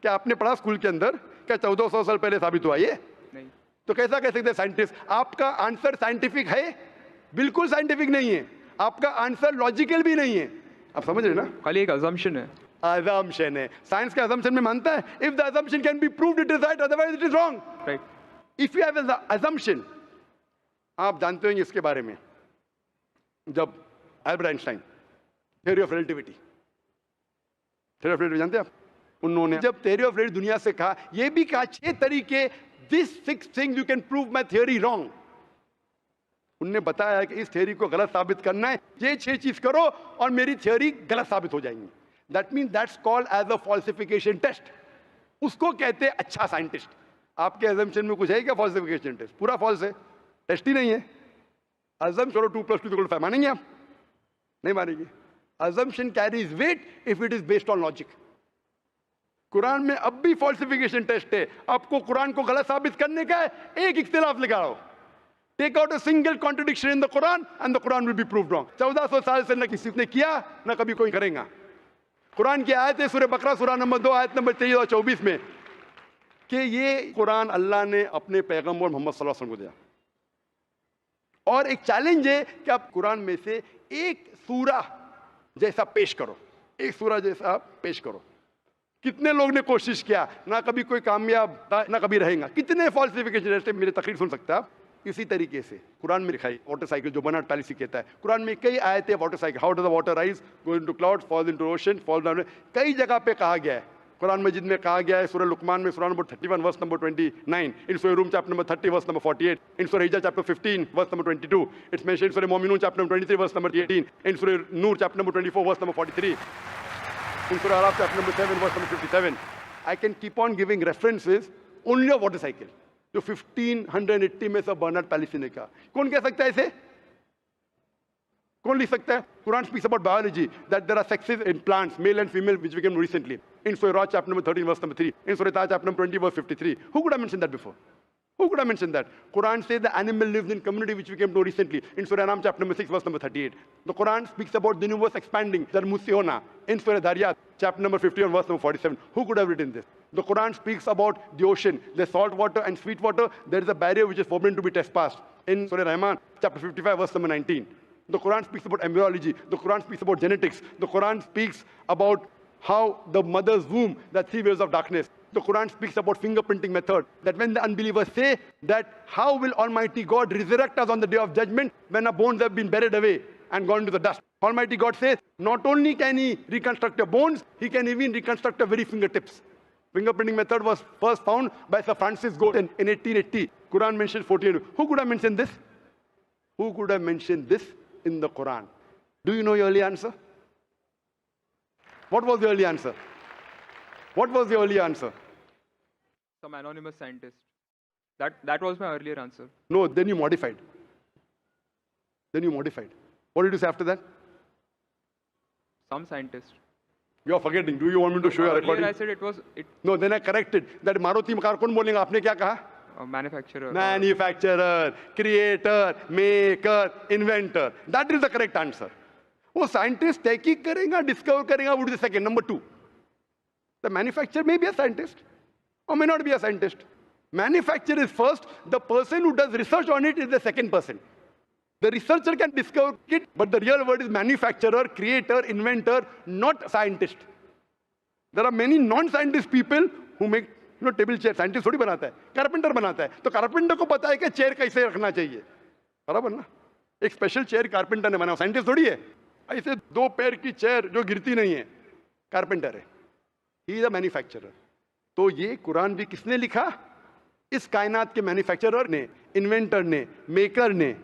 क्या आपने पढ़ा स्कूल के अंदर? क्या 1400 साल पहले साबित हुआ ये? नहीं। तो कैसा कह सकते साइंटिस्ट? आपका आंसर साइंटिफिक है? बिल्कुल साइंटिफिक नहीं है। आपका आंसर लॉजिकल भी नहीं है। आप समझ रहे ना? खाली एक अजम्पशन है। अजम्पशन है। साइंस का अजम्पशन में मानता है if the assumption can be proved it is right, otherwise it is wrong. Right. If you have an assumption, आप जानते होंगे इसके बारे में, जब Albert Einstein theory of relativity, theory of relativity जानते हैं आप? उन्होंने जब थ्योरी ऑफ रिलेटिविटी दुनिया से कहा, यह भी कहा 6 तरीके, this 6 things you can prove my theory wrong. उन्होंने बताया कि इस थ्योरी को गलत साबित करना है, ये 6 चीज करो और मेरी थ्योरी गलत साबित हो जाएंगी। That mean that's called as a falsification test. उसको कहते हैं अच्छा साइंटिस्ट। आपके अजम्पशन में कुछ है क्या फॉल्सिफिकेशन टेस्ट? पूरा फॉल्स है, टेस्ट ही नहीं है। अजम करो 2 + 2 = 5, मानेंगे आप? नहीं मानेंगे। Assumption carries weight if it is based on logic. Quran में अब भी फॉल्सिफिकेशन टेस्ट है। आपको कुरान को गलत साबित करने का है, एक इख्तिलाफ लगाओ, take out a single contradiction in the Quran and the Quran will be proved wrong. 1400 साल से न किसी ने किया न कभी कोई करेगा। कुरान की आयत है सूरह बकरा सूरह नंबर 2 आयत नंबर 23 और 24 में कि ये कुरान अल्लाह ने अपने पैगंबर मोहम्मद सल्लल्लाहु अलैहि वसल्लम को दिया। और एक चैलेंज है कि आप कुरान में से एक सूरा जैसा पेश करो, एक सूरा जैसा पेश करो। कितने लोग ने कोशिश किया, ना कभी कोई कामयाब ना कभी रहेगा। कितने फॉल्सिफिकेशन, जैसे मेरे तकरीर सुन सकते हैं आप। इसी तरीके से कुरान में लिखा है वाटर साइकिल, जो बर्नार्ड पैलिसी कहता है। कुरान में कई आयतें water cycle, how does the water rise, go into clouds, fall into ocean, fall down, कई जगह पे कहा गया है। कुरान मजीद में कहा गया है सूरह लुकमान में सूरह number 31 verse number 29, in Surah Rum chapter number 30 verse number 48, in Surah Hijr chapter 15 verse number 22, it's mentioned in Surah Muminun chapter number 23 verse number 18, in Surah Nur chapter number 24 verse number 43, in Surah Araf chapter number 7 verse number 57। I can keep on giving references only of water cycle, जो 1580 में सब Bernard policy ने कहा। कौन कह सकता है इसे? कौन लिख सकता है? Quran speaks about biology, that there are sexes in plants, male and female, which we came recently. In Surah Ra chapter number 13 verse number 3, in Surah Taha chapter number 20 verse 53. Who could have mentioned that before? Who could have mentioned that? Quran says the animal lives in community, which we came to recently. In Surah Anam chapter number 6 verse number 38. The Quran speaks about the universe expanding, the Musiona. In Surah Dhariyat chapter number 51 verse number 47. Who could have written this? The Quran speaks about the ocean, the salt water and sweet water. There is a barrier which is forbidden to be trespassed. In Surah Rahman chapter 55 verse number 19. The Quran speaks about embryology. The Quran speaks about genetics. The Quran speaks about how the mother's womb, the 3 waves of darkness. The Quran speaks about fingerprinting method. That when the unbelievers say that how will Almighty God resurrect us on the day of judgment when our bones have been buried away and gone to the dust? Almighty God says, not only can He reconstruct your bones, He can even reconstruct your very fingertips. Fingerprinting method was first found by Sir Francis Galton in 1880. Quran mentions 14. Who could have mentioned this? Who could have mentioned this in the Quran? Do you know your early answer? What was the early answer? What was the early answer? Some anonymous scientist. That was my earlier answer. No, then you modified. Then you modified. What did you say after that? Some scientist. You are forgetting. Do you want me to show you a recording? Earlier I said it was No, then I corrected. That Maruti car कौन बोलेगा? आपने क्या कहा? a manufacturer. Manufacturer, creator, maker, inventor. That is the correct answer. वो scientist तहकीक करेगा, discover करेगा, would be the second. Number 2. The manufacturer may be a scientist or may not be a scientist. Manufacturer is first. The person who does research on it is the second person. The researcher can discover it, but the real word is manufacturer, creator, inventor, not scientist. There are many non-scientist people who make table chair. Scientist थोड़ी बनाता है, carpenter बनाता है. तो carpenter को पता है कि चेयर कैसे रखना चाहिए, बराबर ना? एक स्पेशल चेयर कारपेंटर ने बनाया, साइंटिस्ट थोड़ी है. ऐसे 2 पैर की चेयर जो गिरती नहीं है, कारपेंटर है. He is a manufacturer. तो ये कुरान भी किसने लिखा? इस कायनात के मैन्युफैक्चरर ने, इन्वेंटर ने, मेकर ने.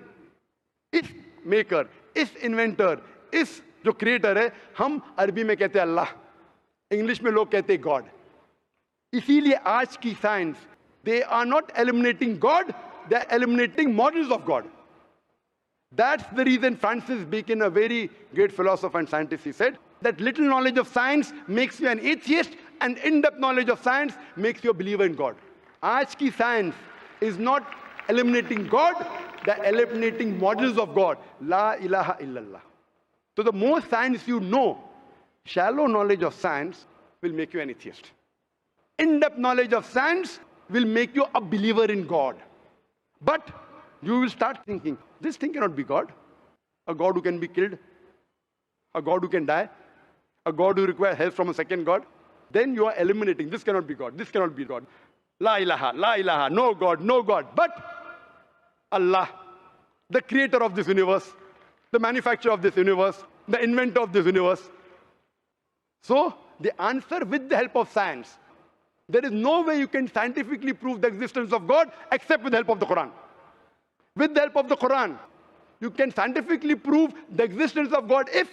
इस मेकर, इस इन्वेंटर, इस जो क्रिएटर है, हम अरबी में कहते हैं अल्लाह, इंग्लिश में लोग कहते हैं गॉड. इसीलिए आज की science, they are not eliminating god, they are eliminating models of god. That's the reason Francis Bacon, a very great philosopher and scientist, he said that little knowledge of science makes you an atheist and in-depth knowledge of science makes you a believer in God. आज की science is not eliminating God, they're eliminating models of God. La ilaha illallah. So the more science you know, shallow knowledge of science will make you an atheist. In-depth knowledge of science will make you a believer in God. But you will start thinking, this thing cannot be God. A God who can be killed, a God who can die, a God who requires help from a second God. Then you are eliminating, this cannot be God, this cannot be God. La ilaha, no God, no God. But Allah, the creator of this universe, the manufacturer of this universe, the inventor of this universe. So the answer with the help of science. There is no way you can scientifically prove the existence of God except with the help of the Quran. With the help of the Quran, you can scientifically prove the existence of God if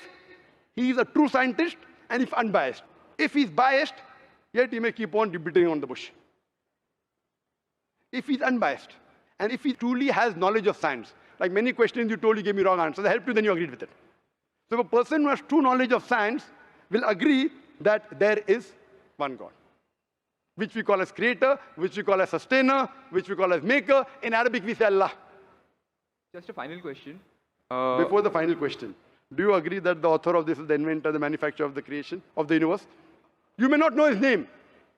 he is a true scientist and if unbiased. If he is biased, yet he may keep on beating on the bush. If he is unbiased, and if he truly has knowledge of science, like many questions you told, you gave me wrong answers, I helped you, then you agreed with it. So a person who has true knowledge of science will agree that there is one God, which we call as creator, which we call as sustainer, which we call as maker. In Arabic, we say Allah. Just a final question. Before the final question, do you agree that the author of this is the inventor, the manufacturer of the creation of the universe? You may not know his name.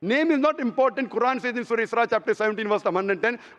Name is not important. Quran says in Surah Isra, chapter 17, verse 110,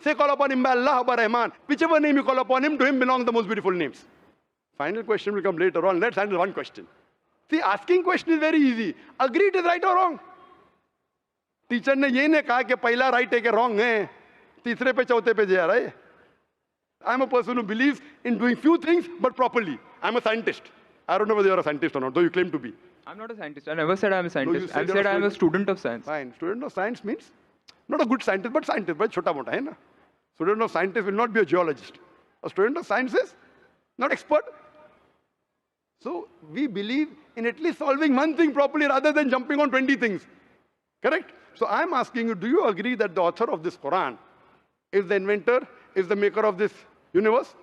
Say, call upon him by Allah or by Rahman. Whichever name you call upon him, to him belong the most beautiful names. Final question will come later on. Let's handle one question. See, asking question is very easy. Agree it is right or wrong. Teacher ने ये नहीं कहा कि पहला right है कि wrong है. तीसरे पे चौथे पे जा रहा है. I'm a person who believes in doing few things but properly. I'm a scientist. I don't know whether you're a scientist or not, though you claim to be. I'm not a scientist. I never said I'm a scientist. said I've you're a said I'm a student. student of science. Fine. Student of science means not a good scientist, but scientist. But छोटा मोटा है ना. Student of scientist will not be a geologist. A student of science is not expert. So we believe in at least solving one thing properly rather than jumping on 20 things. Correct? So I'm asking you, do you agree that the author of this Quran is the inventor, is the maker of this universe?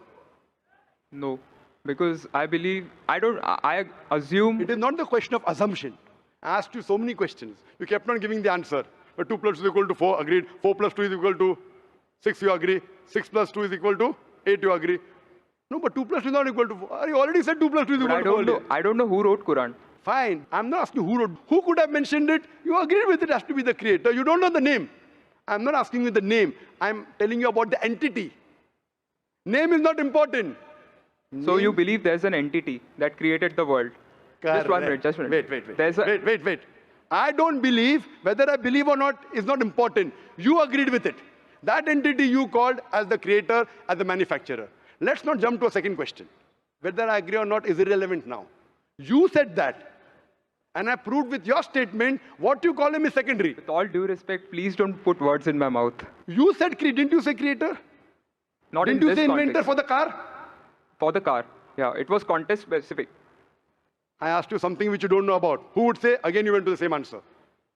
No, because I believe, I assume. It is not the question of assumption. I asked you so many questions. You kept on giving the answer. But 2 plus 2 is equal to 4, agreed. 4 plus 2 is equal to 6, you agree. 6 plus 2 is equal to 8, you agree. No, but 2 plus 2 is not equal to 4. You already said 2 plus 2 is equal to 4. I don't know who wrote Quran. Fine. I'm not asking who wrote. Who could have mentioned it? You agreed with it has to be the creator. You don't know the name. I'm not asking you the name. I'm telling you about the entity. Name is not important. So you believe there's an entity that created the world? Correct. Just 1 minute, just 1 minute. Wait. There's a, Wait. I don't believe, whether I believe or not is not important. You agreed with it. That entity you called as the creator, as the manufacturer. Let's not jump to a second question. Whether I agree or not is irrelevant now. You said that. And I proved with your statement what you call him is secondary. With all due respect, please don't put words in my mouth. You said, didn't you say creator? Not Didn't in you this say inventor context. for the car? For the car. Yeah, it was context specific. I asked you something which you don't know about. Who would say? Again, you went to the same answer.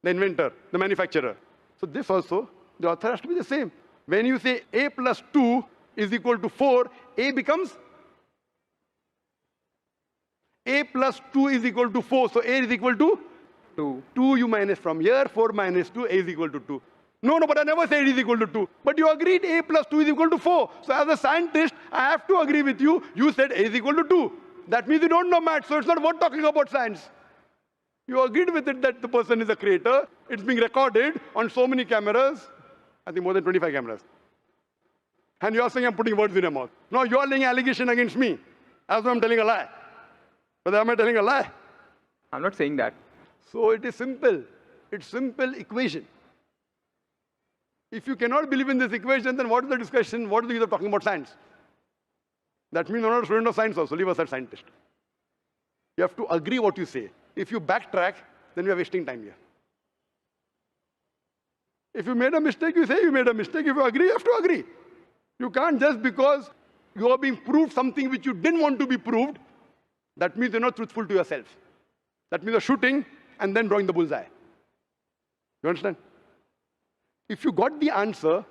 The inventor, the manufacturer. So this also, the author has to be the same. When you say A plus 2 is equal to 4, A becomes A plus 2 is equal to 4. So A is equal to 2. 2 you minus from here, 4 minus 2, A is equal to 2. No, but I never said it is equal to 2. But you agreed A plus 2 is equal to 4. So as a scientist, I have to agree with you. You said A is equal to 2. That means you don't know math, so it's not worth talking about science. You agreed with it that the person is a creator. It's being recorded on so many cameras. I think more than 25 cameras. And you are saying I'm putting words in your mouth. No, you are laying allegation against me. As though I'm telling a lie. But am I telling a lie? I'm not saying that. So it is simple. It's simple equation. If you cannot believe in this equation, then what is the discussion? What is the use of talking about science? That means you're not a student of science also. Leave us as scientist. You have to agree what you say. If you backtrack, then we are wasting time here. If you made a mistake, you say you made a mistake. If you agree, you have to agree. You can't just because you are being proved something which you didn't want to be proved, that means you're not truthful to yourself. That means you're shooting and then drawing the bullseye. You understand? If you got the answer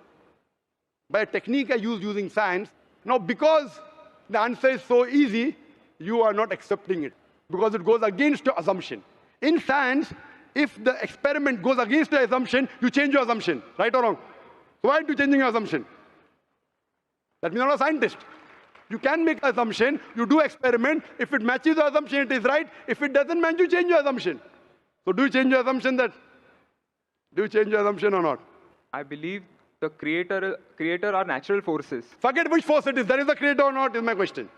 by a technique I use using science, now because the answer is so easy, you are not accepting it because it goes against your assumption. In science, if the experiment goes against your assumption, you change your assumption, right or wrong? So why are you changing your assumption? That means you're not a scientist. You can make an assumption, you do experiment. If it matches your assumption, it is right. If it doesn't match, you change your assumption. So do you change your assumption or not? I believe the creator are natural forces. Forget which force it is. There is a creator or not is my question.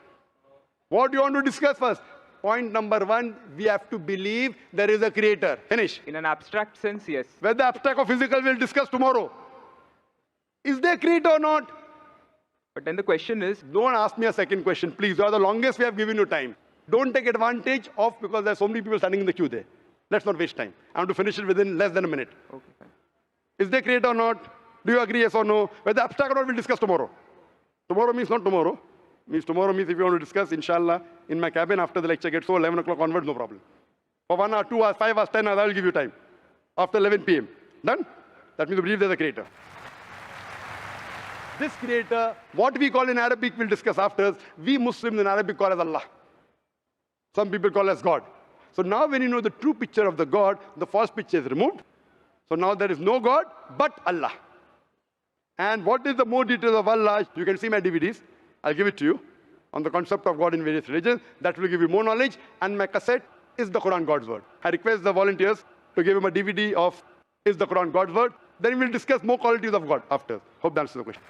What do you want to discuss first? Point number 1, we have to believe there is a creator. Finish. In an abstract sense, yes. Whether abstract or physical, we'll discuss tomorrow. Is there a creator or not? But then the question is, Don't ask me a second question, please. You are the longest we have given you time. Don't take advantage of because there are so many people standing in the queue there. Let's not waste time. I want to finish it within less than a minute. okay, fine. Is there creator or not? Do you agree, yes or no? Whether abstract or not, we'll discuss tomorrow. Tomorrow means not tomorrow. Tomorrow means if you want to discuss, inshallah, in my cabin after the lecture gets so 11 o'clock onwards, no problem. For 1 hour, 2 hours, 5 hours, 10 hours, I will give you time. After 11 p.m. Done? That means we believe there's a creator. This creator, what we call in Arabic, we'll discuss after. We Muslims in Arabic call as Allah. Some people call as God. So now when you know the true picture of the God, the false picture is removed. So now there is no God but Allah. And what is the more details of Allah? You can see my DVDs. I'll give it to you on the concept of God in various religions. That will give you more knowledge. And my cassette is the Quran God's Word. I request the volunteers to give him a DVD of Is the Quran God's Word. Then we'll discuss more qualities of God after. Hope that answers the question.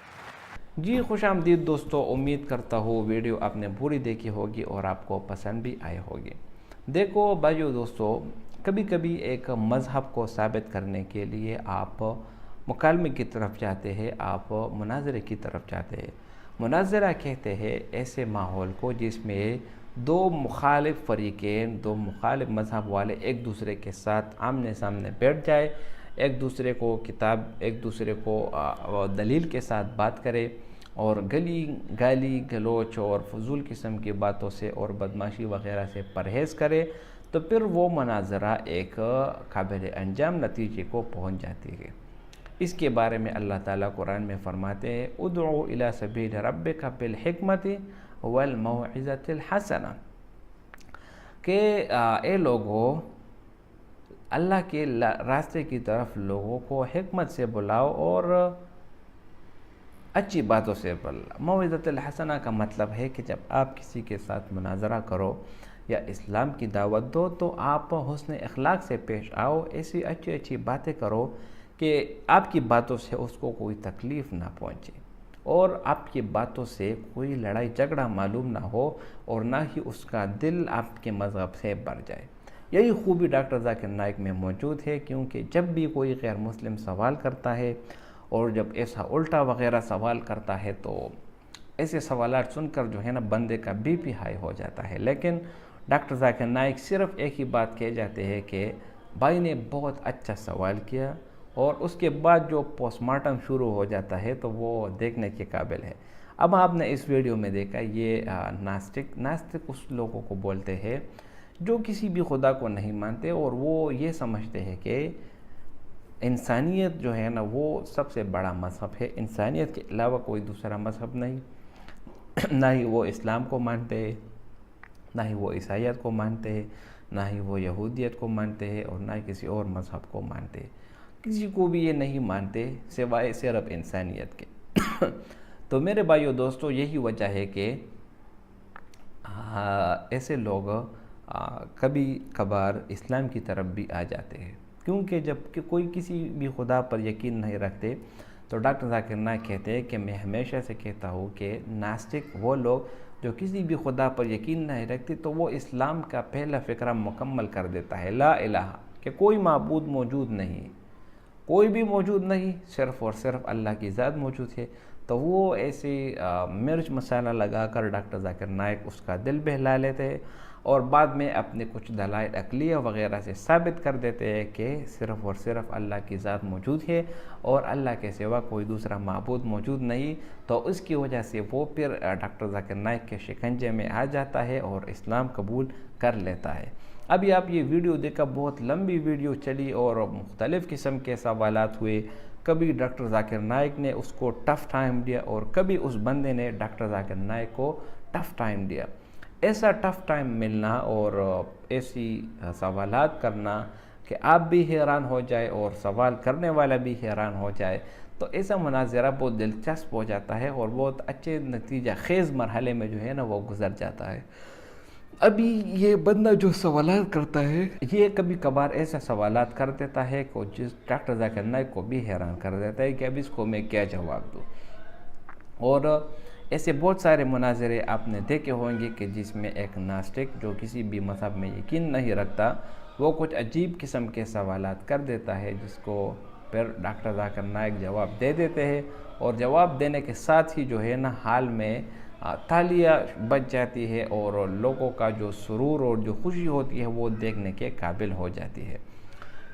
जी खुश आमदीद दोस्तों, उम्मीद करता हूँ video आपने पूरी देखी होगी और आपको पसंद भी आई होगी। देखो भाइयों दोस्तों, कभी कभी एक मज़हब को साबित करने के लिए आप मुकालमे की तरफ जाते हैं, आप मुनाजरे की तरफ जाते हैं। मुनाजरा कहते हैं ऐसे माहौल को जिसमें दो मुखालिफ फ़रीक़ें, दो मुखालिफ मज़हब वाले एक दूसरे के साथ आमने सामने बैठ जाए, एक दूसरे को एक दूसरे को दलील के साथ बात करे और गाली गलोच और फजूल किस्म की बातों से और बदमाशी वगैरह से परहेज़ करे, तो फिर वो मुनाजरा एक काबिल अंजाम नतीजे को पहुंच जाती है। इसके बारे में अल्लाह ताला कुरान में फरमाते हैं, उदउ इला सबील रब्बिका बिल हिकमति वल मौइज़तिल हसना, कि ए लोगों, अल्लाह के रास्ते की तरफ लोगों को हिकमत से बुलाओ और अच्छी बातों से बुलाओ। मौइज़तुल हसना का मतलब है कि जब आप किसी के साथ मुनाजरा करो या इस्लाम की दावत दो तो आप हुस्न अखलाक से पेश आओ, ऐसी अच्छी अच्छी बातें करो कि आपकी बातों से उसको कोई तकलीफ़ ना पहुँचे और आपकी बातों से कोई लड़ाई झगड़ा मालूम ना हो और ना ही उसका दिल आपके मज़हब से भर जाए। यही खूबी डॉक्टर जाकिर नाइक में मौजूद है, क्योंकि जब भी कोई गैर मुस्लिम सवाल करता है और जब ऐसा उल्टा वगैरह सवाल करता है तो ऐसे सवालात सुनकर जो है ना बंदे का बीपी हाई हो जाता है। लेकिन डॉक्टर जाकिर नाइक सिर्फ एक ही बात कह जाते हैं कि भाई ने बहुत अच्छा सवाल किया, और उसके बाद जो पोस्टमार्टम शुरू हो जाता है तो वो देखने के काबिल है। अब आपने इस वीडियो में देखा ये नास्तिक उस लोगों को बोलते हैं जो किसी भी खुदा को नहीं मानते और वो ये समझते हैं कि इंसानियत जो है ना वो सबसे बड़ा मज़हब है, इंसानियत के अलावा कोई दूसरा मज़हब नहीं। ना ही वो इस्लाम को मानते हैं, ना ही वो ईसाईयत को मानते हैं, ना ही वो यहूदियत को मानते हैं, और ना ही किसी और मज़हब को मानते हैं। किसी को भी ये नहीं मानते सिवाय सिर्फ इंसानियत के। तो मेरे भाइयों दोस्तों, यही वजह है कि ऐसे लोग कभी कभार इस्लाम की तरफ भी आ जाते हैं, क्योंकि जब कि कोई किसी भी खुदा पर यकीन नहीं रखते तो डॉक्टर जाकिर नाइक कहते हैं कि मैं हमेशा से कहता हूँ कि नास्तिक वो लोग जो किसी भी खुदा पर यकीन नहीं रखते, तो वो इस्लाम का पहला फ़िक्रा मुकम्मल कर देता है, ला इलाहा, कि कोई माबूद मौजूद नहीं, कोई भी मौजूद नहीं, सिर्फ़ और सिर्फ अल्लाह की ज़ात मौजूद है। तो वो ऐसे मिर्च मसाला लगाकर डॉक्टर जाकिर नाइक उसका दिल बहला लेते हैं और बाद में अपने कुछ दलाइल अक़लिया वग़ैरह से साबित कर देते हैं कि सिर्फ़ और सिर्फ अल्लाह की ज़ात मौजूद है और अल्लाह के सिवा कोई दूसरा माबूद मौजूद नहीं। तो उसकी वजह से वो फिर डॉक्टर जाकिर नाइक के शिकंजे में आ जाता है और इस्लाम कबूल कर लेता है। अभी आप ये वीडियो देखा, बहुत लंबी वीडियो चली और मुख्तलिफ़ किस्म के सवालात हुए। कभी डॉक्टर जाकिर नाइक ने उसको टफ़ टाइम दिया और कभी उस बंदे ने डॉक्टर जाकिर नाइक को टफ़ टाइम दिया। ऐसा टफ़ टाइम मिलना और ऐसी सवालात करना कि आप भी हैरान हो जाए और सवाल करने वाला भी हैरान हो जाए, तो ऐसा मुनाज़रा बहुत दिलचस्प हो जाता है और बहुत अच्छे नतीजा खेज़ मरहले में जो है ना वो गुज़र जाता है। अभी ये बंदा जो सवालात करता है, ये कभी कभार ऐसा सवालात कर देता है कि जिस डॉक्टर जाकिर नाइक को भी हैरान कर देता है कि अब इसको मैं क्या जवाब दूँ। और ऐसे बहुत सारे मुनाज़रे आपने देखे होंगे कि जिसमें एक नास्तिक जो किसी भी मज़हब में यकीन नहीं रखता, वो कुछ अजीब किस्म के सवालात कर देता है, जिसको फिर डॉक्टर जाकिर नाइक जवाब दे देते हैं और जवाब देने के साथ ही जो है ना हाल में तालियां बज जाती है और लोगों का जो सुरूर और जो खुशी होती है वो देखने के काबिल हो जाती है।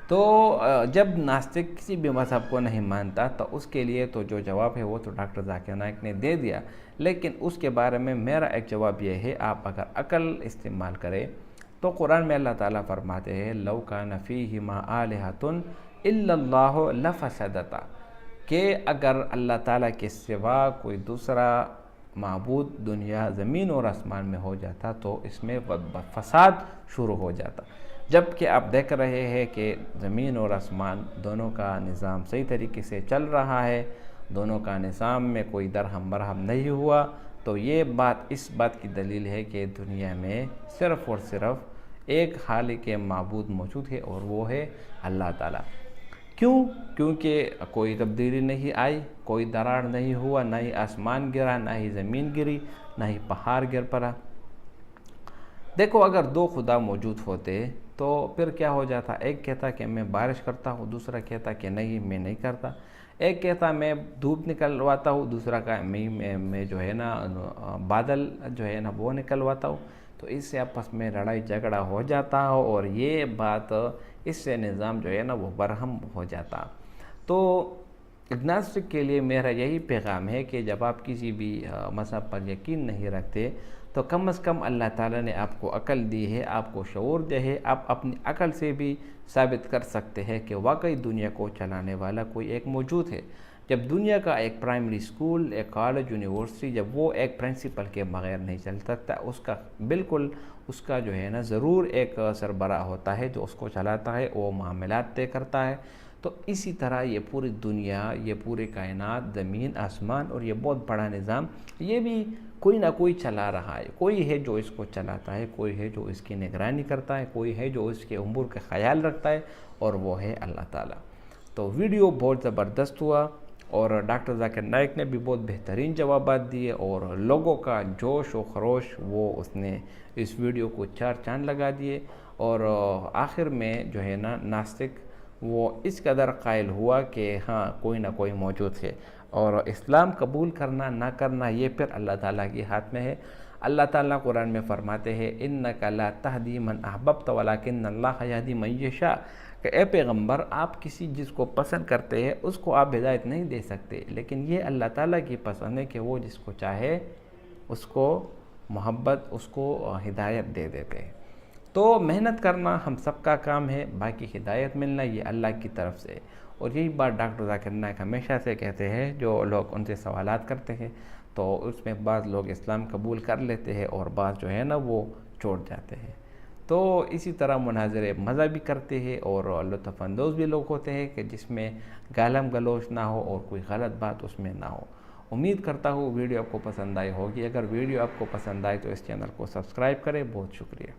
तो जब नास्तिक किसी भी मज़हब को नहीं मानता तो उसके लिए तो जो जवाब है वो तो डॉक्टर जाकिर नाइक ने दे दिया, लेकिन उसके बारे में मेरा एक जवाब यह है, आप अगर अकल इस्तेमाल करें तो कुरान में अल्लाह ताला फरमाते हैं लौ कान फ़ीहिमा आलिहतुन इल्लल्लाहु लफ़सदता, कि अगर अल्लाह ताला के सिवा कोई दूसरा माबूद दुनिया ज़मीन और आसमान में हो जाता तो इसमें फसाद शुरू हो जाता। जबकि आप देख रहे हैं कि ज़मीन और आसमान दोनों का निज़ाम सही तरीके से चल रहा है, दोनों का निज़ाम में कोई दरहम बरहम नहीं हुआ, तो ये बात इस बात की दलील है कि दुनिया में सिर्फ़ और सिर्फ एक खालिक माबूद मौजूद है और वो है अल्लाह ताला। क्यों? क्योंकि कोई तब्दीली नहीं आई, कोई दरार नहीं हुआ, ना ही आसमान गिरा, ना ही ज़मीन गिरी, ना ही पहाड़ गिर पड़ा। देखो, अगर दो खुदा मौजूद होते तो फिर क्या हो जाता, एक कहता कि मैं बारिश करता हूँ, दूसरा कहता कि नहीं मैं नहीं करता। एक कहता मैं धूप निकलवाता हूँ, दूसरा का मैं जो है ना बादल जो है ना वो निकलवाता हूँ। तो इससे आपस में लड़ाई झगड़ा हो जाता है और ये बात इससे निज़ाम जो है ना वो बरहम हो जाता। तो नास्तिक के लिए मेरा यही पैगाम है कि जब आप किसी भी मज़हब पर यकीन नहीं रखते तो कम से कम अल्लाह ताला ने आपको अकल दी है, आपको शऊर दिया है, आप अपनी अकल से भी साबित कर सकते हैं कि वाकई दुनिया को चलाने वाला कोई एक मौजूद है। जब दुनिया का एक प्राइमरी स्कूल, एक कॉलेज, यूनिवर्सिटी, जब वो एक प्रिंसिपल के बगैर नहीं चल सकता, उसका बिल्कुल उसका जो है ना ज़रूर एक सरबराह होता है जो उसको चलाता है, वो मामलात तय करता है। तो इसी तरह ये पूरी दुनिया, ये पूरी कायनात, ज़मीन आसमान और ये बहुत बड़ा निज़ाम, ये भी कोई ना कोई चला रहा है। कोई है जो इसको चलाता है, कोई है जो इसकी निगरानी करता है, कोई है जो इसके उम्र का ख्याल रखता है, और वो है अल्लाह ताला। तो वीडियो बहुत ज़बरदस्त हुआ और डॉक्टर जाकिर नाइक ने भी बहुत बेहतरीन जवाब दिए और लोगों का जोश और खरोश वो उसने इस वीडियो को चार चांद लगा दिए। और आखिर में जो है ना नास्तिक वो इस कदर कायल हुआ कि हाँ कोई ना कोई मौजूद है। और इस्लाम कबूल करना ना करना ये फिर अल्लाह ताला के हाथ में है। अल्लाह ताला कुरान में फरमाते हैं इन्नका ला तहदी मन अहबब्त वलाकिन्नल्लाह यहदी मन यशा, कि ए पैगम्बर आप किसी जिसको पसंद करते हैं उसको आप हिदायत नहीं दे सकते, लेकिन ये अल्लाह ताला की पसंद है कि वो जिसको चाहे उसको मोहब्बत उसको हिदायत दे देते हैं। तो मेहनत करना हम सबका काम है, बाकी हिदायत मिलना ये अल्लाह की तरफ से। और यही बात डॉक्टर ज़ाकिर नाइक हमेशा से कहते हैं, जो लोग उनसे सवालात करते हैं तो उसमें बाज़ लोग इस्लाम कबूल कर लेते हैं और बाज़ जो है ना वो छोड़ जाते हैं। तो इसी तरह मुनाज़रे मज़ा भी करते हैं और लुत्फ़अंदोज़ भी लोग होते हैं कि जिसमें गालम गलोच ना हो और कोई गलत बात उसमें ना हो। उम्मीद करता हूँ वीडियो आपको पसंद आई होगी। अगर वीडियो आपको पसंद आए तो इस चैनल को सब्सक्राइब करें। बहुत शुक्रिया।